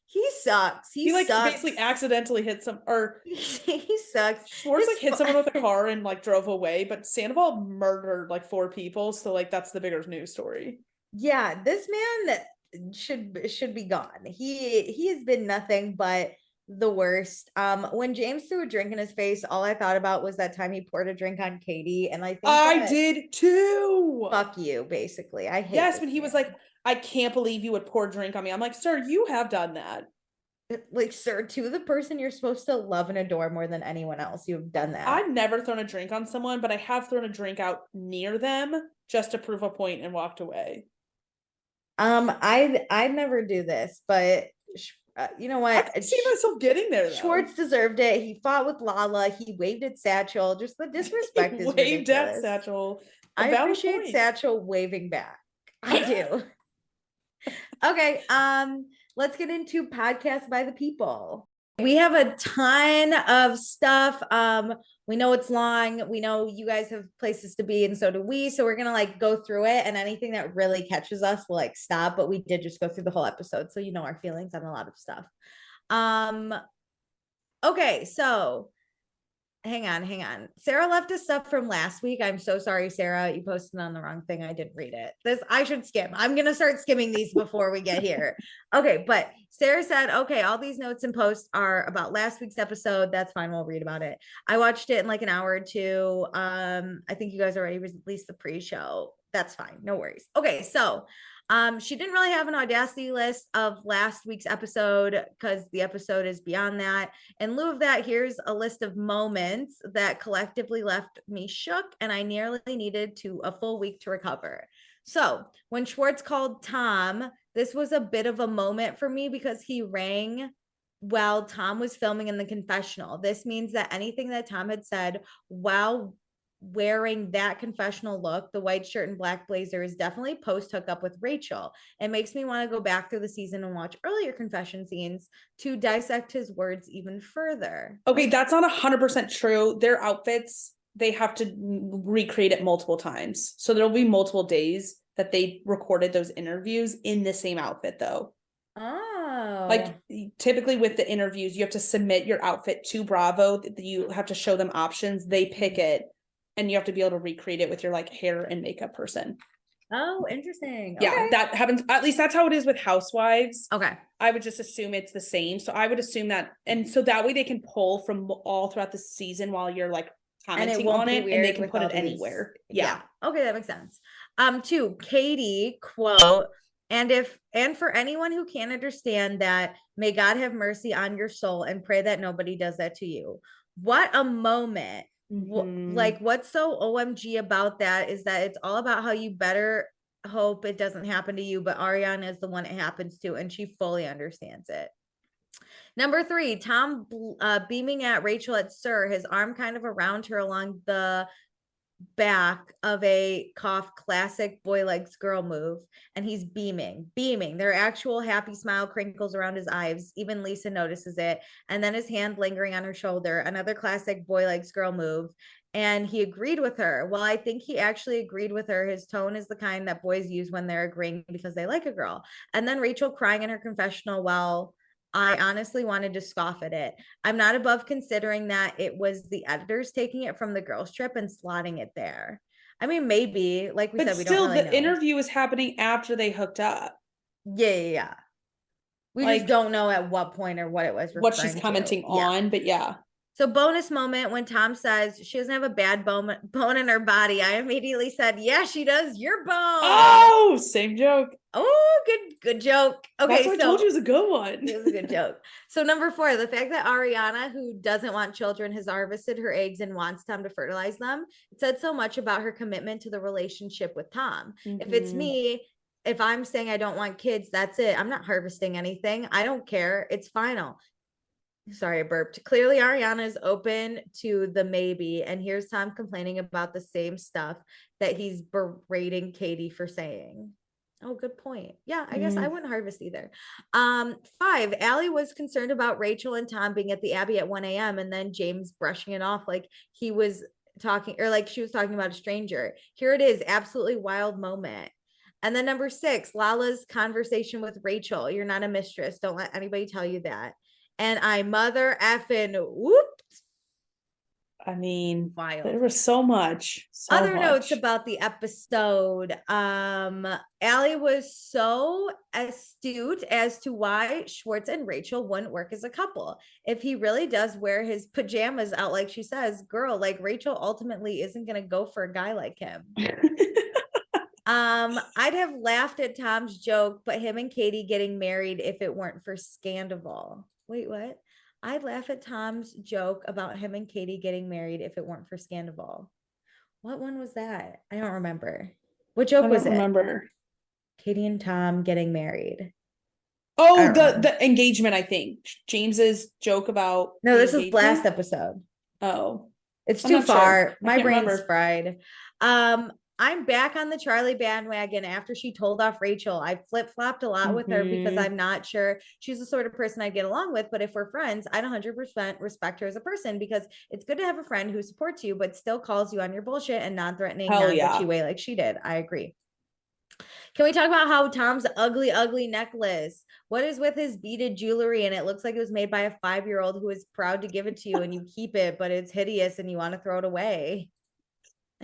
He sucks. He like sucks. Basically accidentally hit some, or he sucks. Schwartz like hit someone with a car and like drove away, but Sandoval murdered like 4 people, so like that's the bigger news story. Yeah, this man should be gone. He has been nothing but the worst. When James threw a drink in his face, all I thought about was that time he poured a drink on Katie, and I think I did too. Fuck you, basically. I hate. Yes, when he was like, I can't believe you would pour a drink on me. I'm like, sir, you have done that. Like, sir, to the person you're supposed to love and adore more than anyone else, you've done that. I've never thrown a drink on someone, but I have thrown a drink out near them just to prove a point and walked away. I'd never do this, but you know what? I can see myself getting there, though. Schwartz deserved it. He fought with Lala. He waved at Satchel. Just the disrespect is waved ridiculous. At Satchel. I appreciate Satchel waving back. I do. Okay, let's get into podcasts by the people. We have a ton of stuff. We know it's long. We know you guys have places to be, and so do we. So we're gonna like go through it, and anything that really catches us, we'll like stop. But we did just go through the whole episode, so you know our feelings on a lot of stuff. Okay, so hang on. Sarah left us stuff from last week. I'm so sorry, Sarah. You posted on the wrong thing. I didn't read it. I should skim. I'm going to start skimming these before we get here. Okay. But Sarah said, okay, all these notes and posts are about last week's episode. That's fine. We'll read about it. I watched it in like an hour or two. I think you guys already released the pre-show. That's fine. No worries. Okay. So she didn't really have an audacity list of last week's episode because the episode is beyond that. In lieu of that, here's a list of moments that collectively left me shook, and I nearly needed a full week to recover. So when Schwartz called Tom, this was a bit of a moment for me because he rang while Tom was filming in the confessional. This means that anything that Tom had said while wearing that confessional look, the white shirt and black blazer, is definitely post hookup with Rachel. It makes me want to go back through the season and watch earlier confession scenes to dissect his words even further. Okay, that's not 100% true. Their outfits, they have to recreate it multiple times. So there'll be multiple days that they recorded those interviews in the same outfit though. Oh. Like typically with the interviews, you have to submit your outfit to Bravo. You have to show them options. They pick it. And you have to be able to recreate it with your like hair and makeup person. Oh, interesting. Yeah, okay. That happens. At least that's how it is with Housewives. Okay. I would just assume it's the same. So I would assume that. And so that way they can pull from all throughout the season while you're like commenting on it, and they can put it anywhere. Yeah. Okay, that makes sense. Two, Katie quote, and for anyone who can't understand that, may God have mercy on your soul and pray that nobody does that to you. What a moment. Like, what's so OMG about that is that it's all about how you better hope it doesn't happen to you, but Ariana is the one it happens to, and she fully understands it. Number three, Tom beaming at Rachel at Sir, his arm kind of around her along the back of a cough classic boy likes girl move, and he's beaming. Their actual happy smile crinkles around his eyes. Even Lisa notices it, and then his hand lingering on her shoulder, another classic boy likes girl move. And he agreed with her. Well, I think he actually agreed with her. His tone is the kind that boys use when they're agreeing because they like a girl. And then Rachel crying in her confessional, well, I honestly wanted to scoff at it. I'm not above considering that it was the editors taking it from the girls' trip and slotting it there. I mean, maybe, like we But said, we still, don't really the know. interview is happening after they hooked up. Yeah. We Like, just don't know at what point or what it was what she's referring commenting to. on, but yeah. So bonus moment when Tom says she doesn't have a bad bone in her body. I immediately said, yeah, she does. Your bone. Oh, same joke. Oh, good joke. Okay, that's why I told you it was a good one. It was a good joke. So number 4, the fact that Ariana, who doesn't want children, has harvested her eggs and wants Tom to fertilize them, it said so much about her commitment to the relationship with Tom. If it's me, if I'm saying I don't want kids, that's it. I'm not harvesting anything. I don't care. It's final. Sorry, I burped. Clearly, Ariana is open to the maybe. And here's Tom complaining about the same stuff that he's berating Katie for saying. Oh, good point. Yeah, I guess I wouldn't harvest either. 5, Allie was concerned about Rachel and Tom being at the Abbey at 1 a.m. and then James brushing it off like he was talking, or like she was talking about a stranger. Here it is, absolutely wild moment. And then number 6, Lala's conversation with Rachel. You're not a mistress. Don't let anybody tell you that. And I mother effing whooped. I mean, wild. There was so much. Other notes about the episode. Allie was so astute as to why Schwartz and Rachel wouldn't work as a couple. If he really does wear his pajamas out, like she says, girl, like Rachel ultimately isn't gonna go for a guy like him. I'd have laughed at Tom's joke, but him and Katie getting married if it weren't for Sandoval. Wait, what? I'd laugh at Tom's joke about him and Katie getting married if it weren't for Sandoval. What one was that? I don't remember. What joke was it? I don't remember. Katie and Tom getting married. Oh, the engagement, I think. James's joke about No, this is last episode. Oh. It's too far. Sure. My brain's fried. I'm back on the Charlie bandwagon after she told off Rachel. I flip-flopped a lot with her because I'm not sure she's the sort of person I'd get along with, but if we're friends, I'd 100% respect her as a person because it's good to have a friend who supports you, but still calls you on your bullshit and non-threatening, non-bitchy way like she did. I agree. Can we talk about how Tom's ugly necklace? What is with his beaded jewelry? And it looks like it was made by a 5-year-old who is proud to give it to you and you keep it, but it's hideous and you want to throw it away.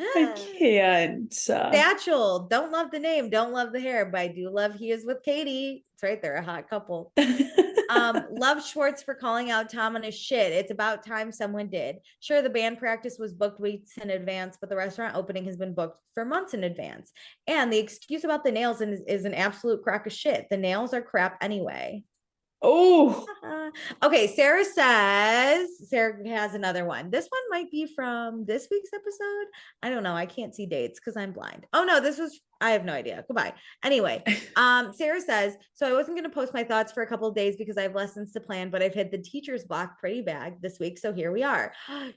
I can't. Satchel. Don't love the name. Don't love the hair, but I do love he is with Katie. It's right there, a hot couple. Love Schwartz for calling out Tom on his shit. It's about time someone did. Sure, the band practice was booked weeks in advance, but the restaurant opening has been booked for months in advance. And the excuse about the nails is an absolute crock of shit. The nails are crap anyway. Oh, okay. Sarah has another one. This one might be from this week's episode. I don't know. I can't see dates because I'm blind. Oh no, I have no idea. Goodbye. Anyway, Sarah says, so I wasn't going to post my thoughts for a couple of days because I have lessons to plan, but I've hit the teacher's block pretty bad this week. So here we are.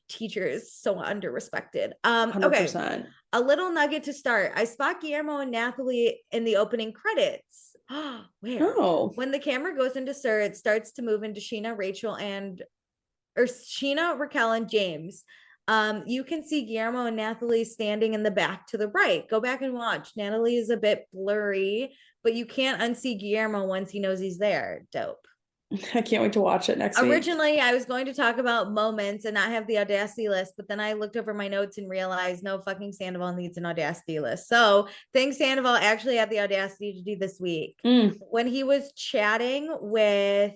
Teachers so under-respected. 100%. Okay. A little nugget to start. I spot Guillermo and Nathalie in the opening credits. Where? Oh. When the camera goes into Sir, it starts to move into Sheena, Raquel, and James. You can see Guillermo and Nathalie standing in the back to the right. Go back and watch. Natalie is a bit blurry, but you can't unsee Guillermo once he knows he's there. Dope. I can't wait to watch it next week. Originally, I was going to talk about moments and not have the Audacity list, but then I looked over my notes and realized no fucking Sandoval needs an Audacity list. So thanks Sandoval actually had the Audacity to do this week. When he was chatting with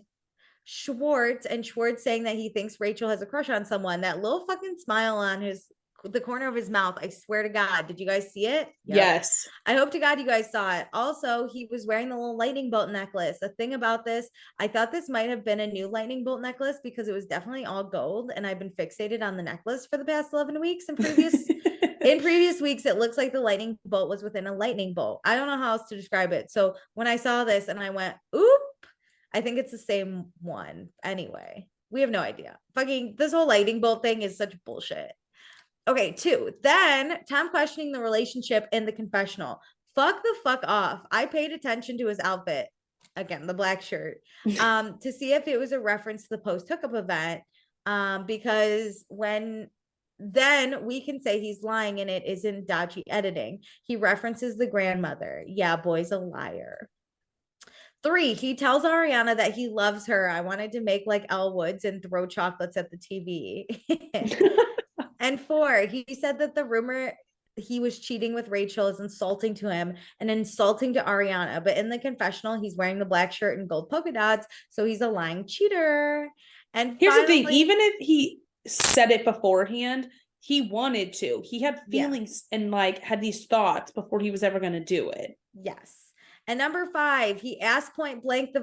Schwartz and Schwartz saying that he thinks Rachel has a crush on someone, that little fucking smile on his the corner of his mouth. I swear to God. Did you guys see it? Yep. Yes. I hope to God you guys saw it. Also, he was wearing the little lightning bolt necklace. The thing about this, I thought this might have been a new lightning bolt necklace because it was definitely all gold, and I've been fixated on the necklace for the past 11 weeks. In previous weeks, it looks like the lightning bolt was within a lightning bolt. I don't know how else to describe it. So when I saw this and I went, oop, I think it's the same one. Anyway, we have no idea. Fucking this whole lightning bolt thing is such bullshit. Okay, 2. Then Tom questioning the relationship in the confessional. Fuck the fuck off. I paid attention to his outfit. Again, the black shirt. To see if it was a reference to the post hookup event. Because then we can say he's lying and it isn't dodgy editing. He references the grandmother. Yeah, boy's a liar. 3, he tells Ariana that he loves her. I wanted to make like Elle Woods and throw chocolates at the TV. And 4, he said that the rumor he was cheating with Rachel is insulting to him and insulting to Ariana. But in the confessional, he's wearing the black shirt and gold polka dots. So he's a lying cheater. And here's the thing, even if he said it beforehand, he wanted to. He had feelings and like had these thoughts before he was ever going to do it. Yes. And number 5, he asked point blank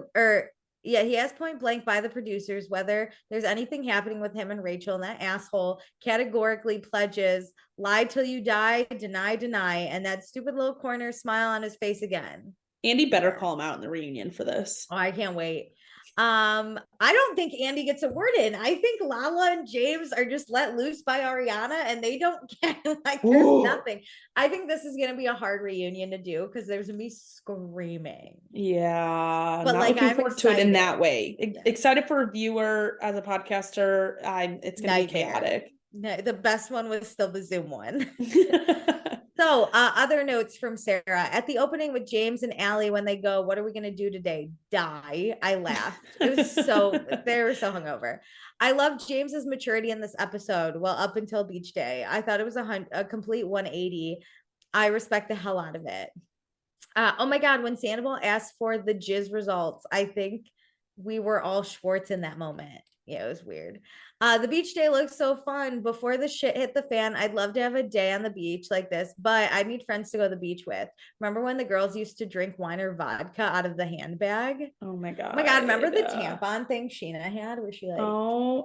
he asked point blank by the producers whether there's anything happening with him and Rachel, and that asshole categorically pledges lie till you die, deny, and that stupid little corner smile on his face again. Andy better call him out in the reunion for this. Oh, I can't wait. I don't think Andy gets a word in. I think Lala and James are just let loose by Ariana and they don't get like there's nothing. I think this is gonna be a hard reunion to do because there's gonna be screaming. Yeah, but not like looking I'm forward excited to it in that way. Yeah. Excited for a viewer as a podcaster. It's gonna be chaotic. No, the best one was still the Zoom one. So other notes from Sarah at the opening with James and Allie when they go, what are we going to do today? Die. I laughed. It was they were so hungover. I love James's maturity in this episode. Well, up until beach day, I thought it was a complete 180. I respect the hell out of it. Oh my God. When Sandoval asked for the jizz results, I think we were all Schwartz in that moment. Yeah, it was weird. The beach day looks so fun. Before the shit hit the fan, I'd love to have a day on the beach like this, but I need friends to go to the beach with. Remember when the girls used to drink wine or vodka out of the handbag? Oh my God. Oh my God. Remember the tampon thing Sheena had where she like,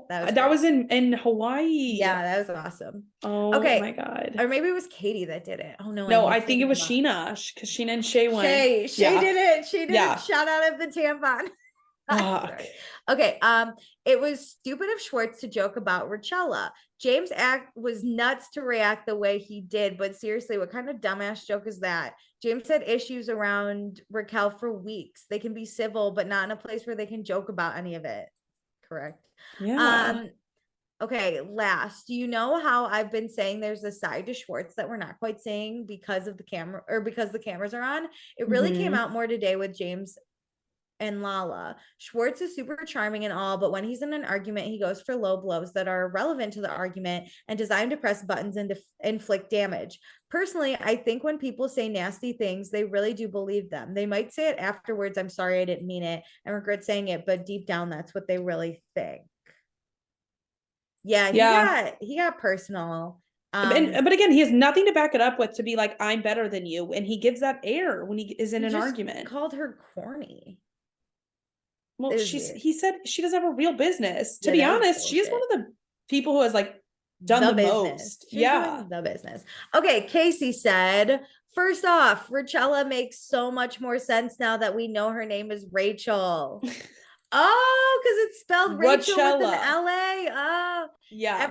that was in Hawaii. Yeah, that was awesome. Oh okay. My God. Or maybe it was Katie that did it. Oh no. No, I think it was Sheena because Sheena and Shay went. Shay did it. She did it. Shout out of the tampon. Okay, it was stupid of Schwartz to joke about Rachella. James' act was nuts to react the way he did, but seriously, what kind of dumbass joke is that? James had issues around Raquel for weeks. They can be civil, but not in a place where they can joke about any of it. Correct. Yeah. Okay, last, do you know how I've been saying there's a side to Schwartz that we're not quite seeing because of the camera or because the cameras are on? It really came out more today with James and Lala. Schwartz is super charming and all, but when he's in an argument, he goes for low blows that are relevant to the argument and designed to press buttons and to inflict damage. Personally, I think when people say nasty things, they really do believe them. They might say it afterwards, I'm sorry, I didn't mean it, and regret saying it, but deep down, that's what they really think. Yeah, he got personal. But again, he has nothing to back it up with to be like, I'm better than you. And he gives that air when he is in an argument. Called her corny. Well, he said she doesn't have a real business. To be honest, she is one of the people who has like done the most. She's doing the business. Okay, Casey said, first off, Rachella makes so much more sense now that we know her name is Rachel. Oh, because it's spelled Rachel with an L-A. Oh, yeah.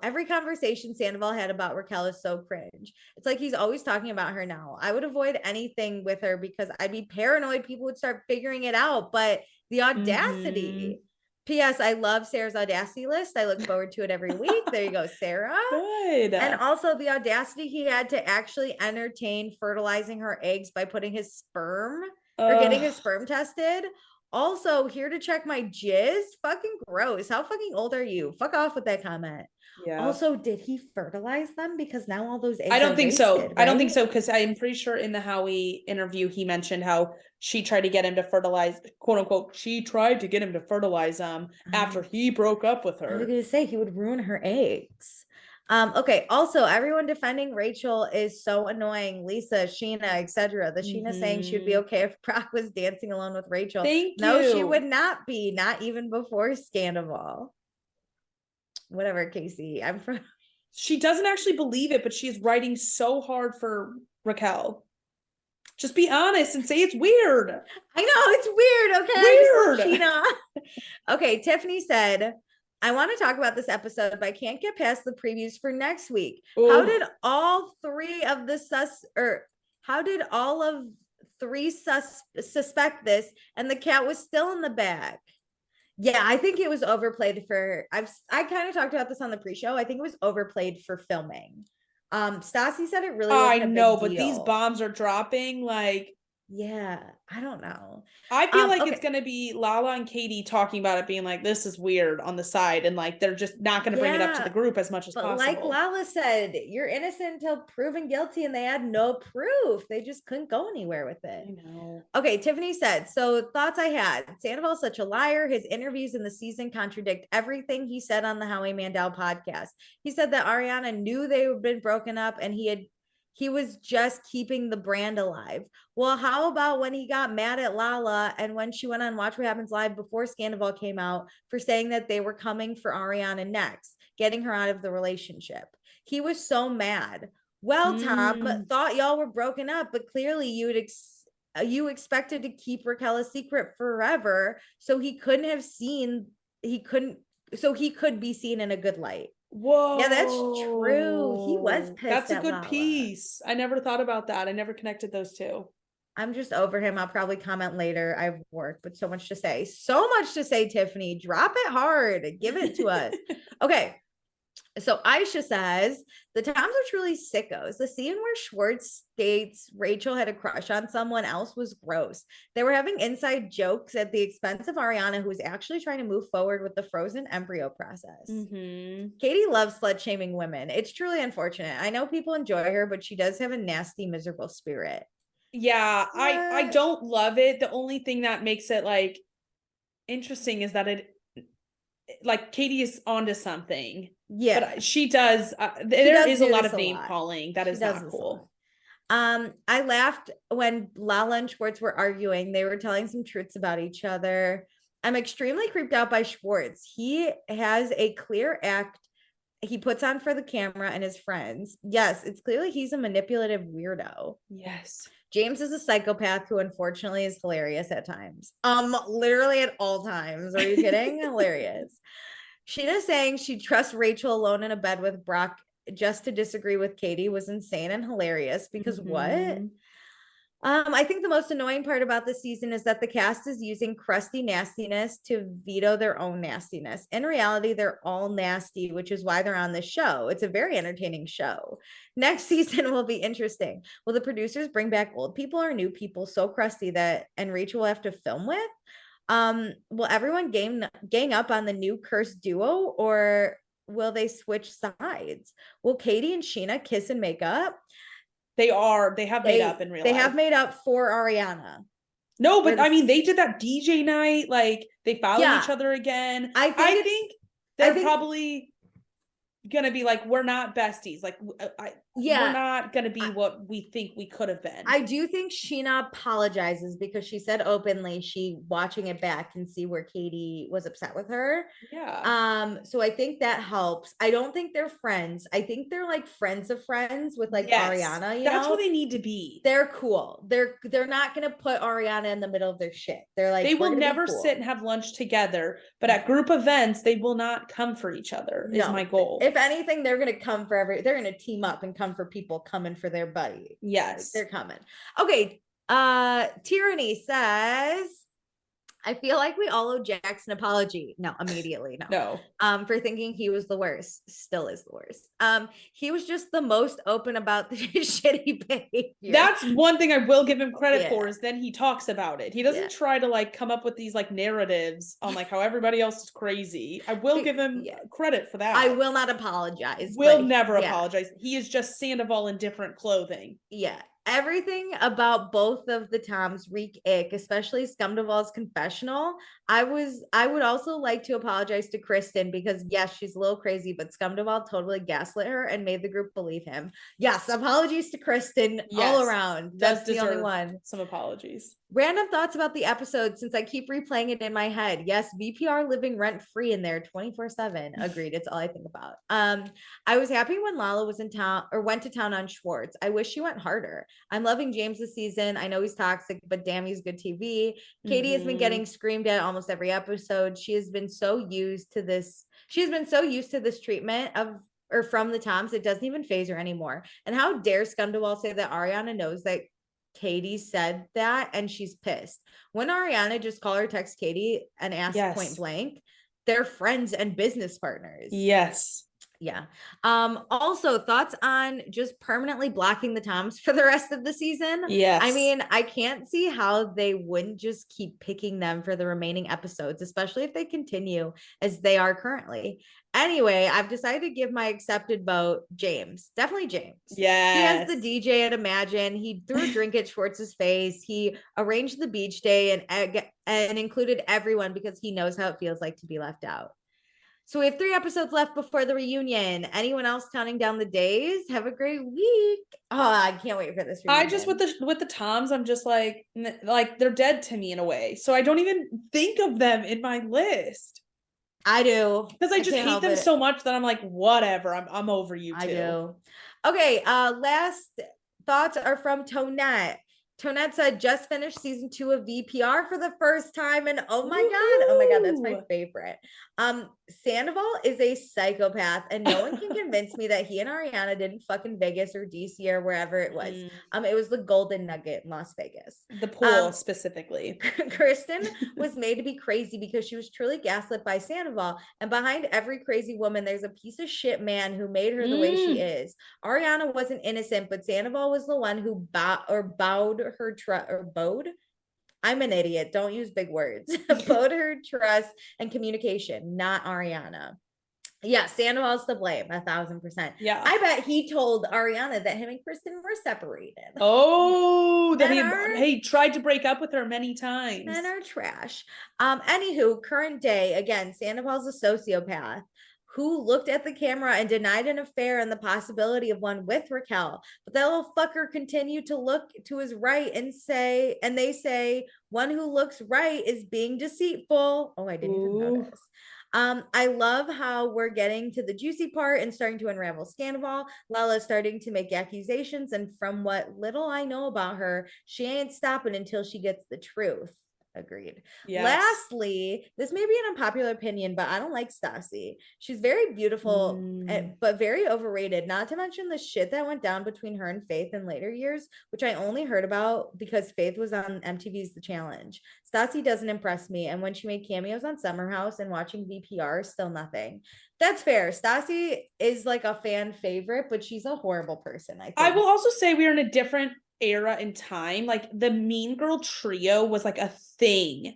Every conversation Sandoval had about Raquel is so cringe. It's like he's always talking about her now. I would avoid anything with her because I'd be paranoid people would start figuring it out. But the audacity. P.S. I love Sarah's audacity list. I look forward to it every week. There you go, Sarah. Good. And also the audacity he had to actually entertain fertilizing her eggs by putting his sperm or getting his sperm tested. Also, here to check my jizz. Fucking gross. How fucking old are you? Fuck off with that comment. Yeah. Also, did he fertilize them? Because now all those eggs I don't think wasted, so. right? I don't think so because I'm pretty sure in the Howie interview he mentioned how she tried to get him to fertilize, quote unquote. She tried to get him to fertilize them after he broke up with her. I was gonna say he would ruin her eggs. Okay. Also, everyone defending Rachel is so annoying. Lisa, Sheena, etc. The Sheena saying she would be okay if Brock was dancing alone with Rachel. Thank No, she you. would not be. Not even before Sandoval. Whatever, Casey. I'm from. She doesn't actually believe it, but she is writing so hard for Raquel. Just be honest and say it's weird. I know it's weird. Okay. Weird. I just love Sheena. Okay. Tiffany said, I want to talk about this episode, but I can't get past the previews for next week. Ooh. How did all three of the how did all of three suspect this and the cat was still in the bag? Yeah, I think it was overplayed for I kind of talked about this on the pre-show. I think it was overplayed for filming. Stassi said it really wasn't a big know, but deal. these bombs are dropping like yeah, I don't know. I feel like okay. it's gonna be Lala and Katie talking about it being like this is weird on the side, and like they're just not gonna bring it up to the group as much as possible. Like Lala said, you're innocent until proven guilty, and they had no proof. They just couldn't go anywhere with it. I know. Okay, Tiffany said, so thoughts I had. Sandoval's such a liar. His interviews in the season contradict everything he said on the Howie Mandel podcast. He said that Ariana knew they had been broken up and he was just keeping the brand alive. Well, how about when he got mad at Lala and when she went on Watch What Happens Live before Sandoval came out for saying that they were coming for Ariana next, getting her out of the relationship? He was so mad. Well, Tom, thought y'all were broken up, but clearly you expected to keep Raquel a secret forever, so he could be seen in a good light. Whoa. Yeah, that's true. He was pissed. That's a good Lala. piece. I never thought about that. I never connected those two. I'm just over him. I'll probably comment later. I have work, but so much to say. So much to say, Tiffany. Drop it hard. Give it to us. Okay. So Aisha says, the Toms are truly sickos. The scene where Schwartz states Rachel had a crush on someone else was gross. They were having inside jokes at the expense of Ariana, who was actually trying to move forward with the frozen embryo process. Katie loves slut shaming women. It's truly unfortunate. I know people enjoy her, but she does have a nasty, miserable spirit. Yeah, I don't love it. The only thing that makes it like interesting is that it like Katie is onto something. Yeah, but she does. There is a lot of name calling. That is not cool. I laughed when Lala and Schwartz were arguing. They were telling some truths about each other. I'm extremely creeped out by Schwartz. He has a clear act he puts on for the camera and his friends. Yes, it's clearly he's a manipulative weirdo. Yes. James is a psychopath who unfortunately is hilarious at times. Literally at all times. Are you kidding? Hilarious. Sheena saying she trusts Rachel alone in a bed with Brock just to disagree with Katie was insane and hilarious because what? I think the most annoying part about this season is that the cast is using crusty nastiness to veto their own nastiness. In reality, they're all nasty, which is why they're on the show. It's a very entertaining show. Next season will be interesting. Will the producers bring back old people or new people so crusty that and Rachel will have to film with? Will everyone gang up on the new cursed duo or will they switch sides? Will Katie and Sheena kiss and make up? They have made up in real life. They have made up for Ariana. No, but I mean, they did that DJ night. Like, they followed each other again. I think they're probably gonna be like, we're not besties. Like, we're not gonna be what we think we could have been. I do think Sheena apologizes because she said openly she watching it back can see where Katie was upset with her. Yeah. So I think that helps. I don't think they're friends. I think they're like friends of friends with like Ariana. That's what they need to be. They're cool. They're not gonna put Ariana in the middle of their shit. They're like they will never sit and have lunch together, but at group events they will not come for each other. Is my goal. If anything, they're gonna come for they're gonna team up and come for people coming for their buddy. Yes, they're coming. Okay. Tyranny says, I feel like we all owe Jackson an apology. No, immediately. No. For thinking he was the worst. Still is the worst. He was just the most open about the shitty behavior. That's one thing I will give him credit for is then he talks about it. He doesn't try to like come up with these like narratives on like how everybody else is crazy. I will give him credit for that. I will not apologize. Will never apologize. He is just Sandoval in different clothing. Yeah. everything about both of the Toms reek ick, especially Scumdaval's confessional. I would also like to apologize to Kristen because yes, she's a little crazy, but Scumdaval totally gaslit her and made the group believe him. Yes, apologies to Kristen all around. That's the only one. Some apologies. Random thoughts about the episode since I keep replaying it in my head. Yes, VPR living rent free in there 24/7. Agreed. It's all I think about. I was happy when Lala was in town or went to town on Schwartz. I wish she went harder. I'm loving James this season. I know he's toxic, but damn, he's good TV. Katie has been getting screamed at almost every episode. She has been so used to this. She has been so used to this treatment of or from the Toms, it doesn't even phase her anymore. And how dare Scundawal say that Ariana knows that Katie said that and she's pissed. When Ariana just call or text Katie and ask point blank, they're friends and business partners. Yes. Yeah. Also thoughts on just permanently blocking the Toms for the rest of the season. Yes. I mean, I can't see how they wouldn't just keep picking them for the remaining episodes, especially if they continue as they are currently. Anyway, I've decided to give my accepted vote James. Definitely James. Yes. He has the DJ at Imagine. He threw a drink at Schwartz's face. He arranged the beach day and included everyone because he knows how it feels like to be left out. So we have 3 episodes left before the reunion. Anyone else counting down the days? Have a great week. Oh, I can't wait for this reunion. I just with the Toms, I'm just like they're dead to me in a way. So I don't even think of them in my list. I do. Because I just hate them so much that I'm like, whatever. I'm over you too. I do. Okay, last thoughts are from Tonette. Tonette said, just finished season 2 of VPR for the first time. And oh my God, that's my favorite. Sandoval is a psychopath and no one can convince me that he and Ariana didn't fuck in Vegas or DC or wherever it was. It was the Golden Nugget in Las Vegas. The pool specifically. Kristen was made to be crazy because she was truly gaslit by Sandoval. And behind every crazy woman, there's a piece of shit man who made her the way she is. Ariana wasn't innocent, but Sandoval was the one who bowed her trust or bowed. I'm an idiot. Don't use big words. Bowed her trust and communication, not Ariana. Yeah, Sandoval's to blame 1,000%. Yeah, I bet he told Ariana that him and Kristen were separated. Oh, that he tried to break up with her many times. Men are trash. Anywho, current day again. Sandoval's a sociopath who looked at the camera and denied an affair and the possibility of one with Raquel. But that little fucker continued to look to his right and they say, one who looks right is being deceitful. Oh, I didn't even notice. I love how we're getting to the juicy part and starting to unravel Sandoval. Lala's starting to make accusations, and from what little I know about her, she ain't stopping until she gets the truth. Agreed. Yes. Lastly, this may be an unpopular opinion, but I don't like Stassi. She's very beautiful, but very overrated. Not to mention the shit that went down between her and Faith in later years, which I only heard about because Faith was on MTV's The Challenge. Stassi doesn't impress me, and when she made cameos on Summer House and watching VPR, still nothing. That's fair. Stassi is like a fan favorite, but she's a horrible person, I think. I will also say we're in a different era in time. Like the Mean Girl trio was like a thing.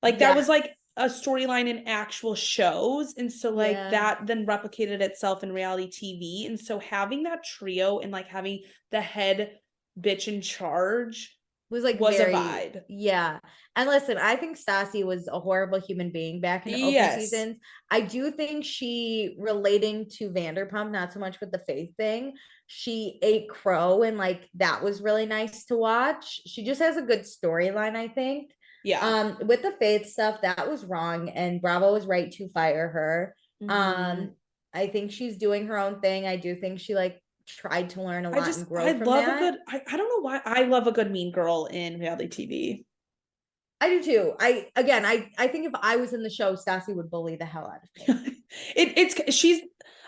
Like that was like a storyline in actual shows, and so like that then replicated itself in reality TV. And so having that trio and like having the head bitch in charge was a vibe. Yeah. And listen, I think Stassi was a horrible human being back in open seasons. I do think she, relating to Vanderpump, not so much with the Faith thing, she ate crow and like that was really nice to watch. She just has a good storyline, I think. Yeah. With the Faith stuff, that was wrong, and Bravo was right to fire her. I think she's doing her own thing. I do think she like tried to learn a lot and grow from that. I don't know why I love a good mean girl in reality TV. I do too. I think if I was in the show, Stassi would bully the hell out of me.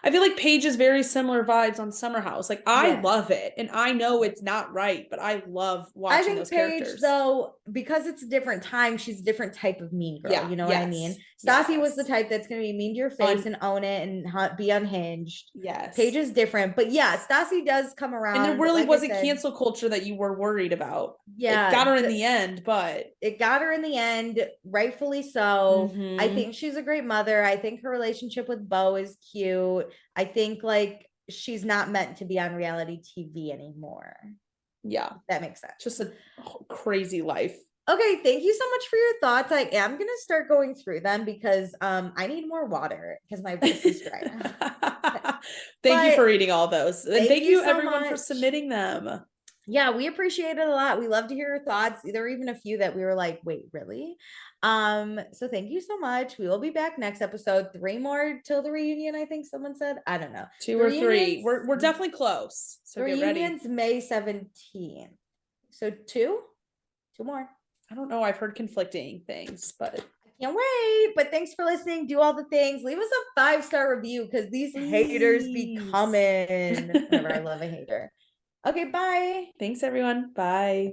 I feel like Paige is very similar vibes on Summer House. Like I love it, and I know it's not right, but I love watching those characters. Paige, though, because it's a different time, she's a different type of mean girl. Yeah, you know what I mean? Stassi was the type that's going to be mean to your face and own it and be unhinged. Yes. Paige is different, but yeah, Stassi does come around. And there really wasn't cancel culture that you were worried about. Yeah, it got her in the end, but it got her in the end, rightfully so. I think she's a great mother. I think her relationship with Beau is cute. I think like she's not meant to be on reality TV anymore. Yeah. That makes sense. Just a crazy life. Okay, thank you so much for your thoughts. I am gonna start going through them because I need more water because my voice is dry now. Thank you But for reading all those. And thank you so everyone for much. submitting them. Yeah, we appreciate it a lot. We love to hear your thoughts. There were even a few that we were like, wait, really? So thank you so much. We will be back next episode. 3 more till the reunion, I think someone said. I don't know. 2 or 3. We're definitely close. So get ready. Reunion's May 17th. So 2 more. I don't know. I've heard conflicting things, but I can't wait. But thanks for listening. Do all the things. Leave us a 5-star review because these haters be coming. Whenever I love a hater. Okay, bye. Thanks, everyone. Bye.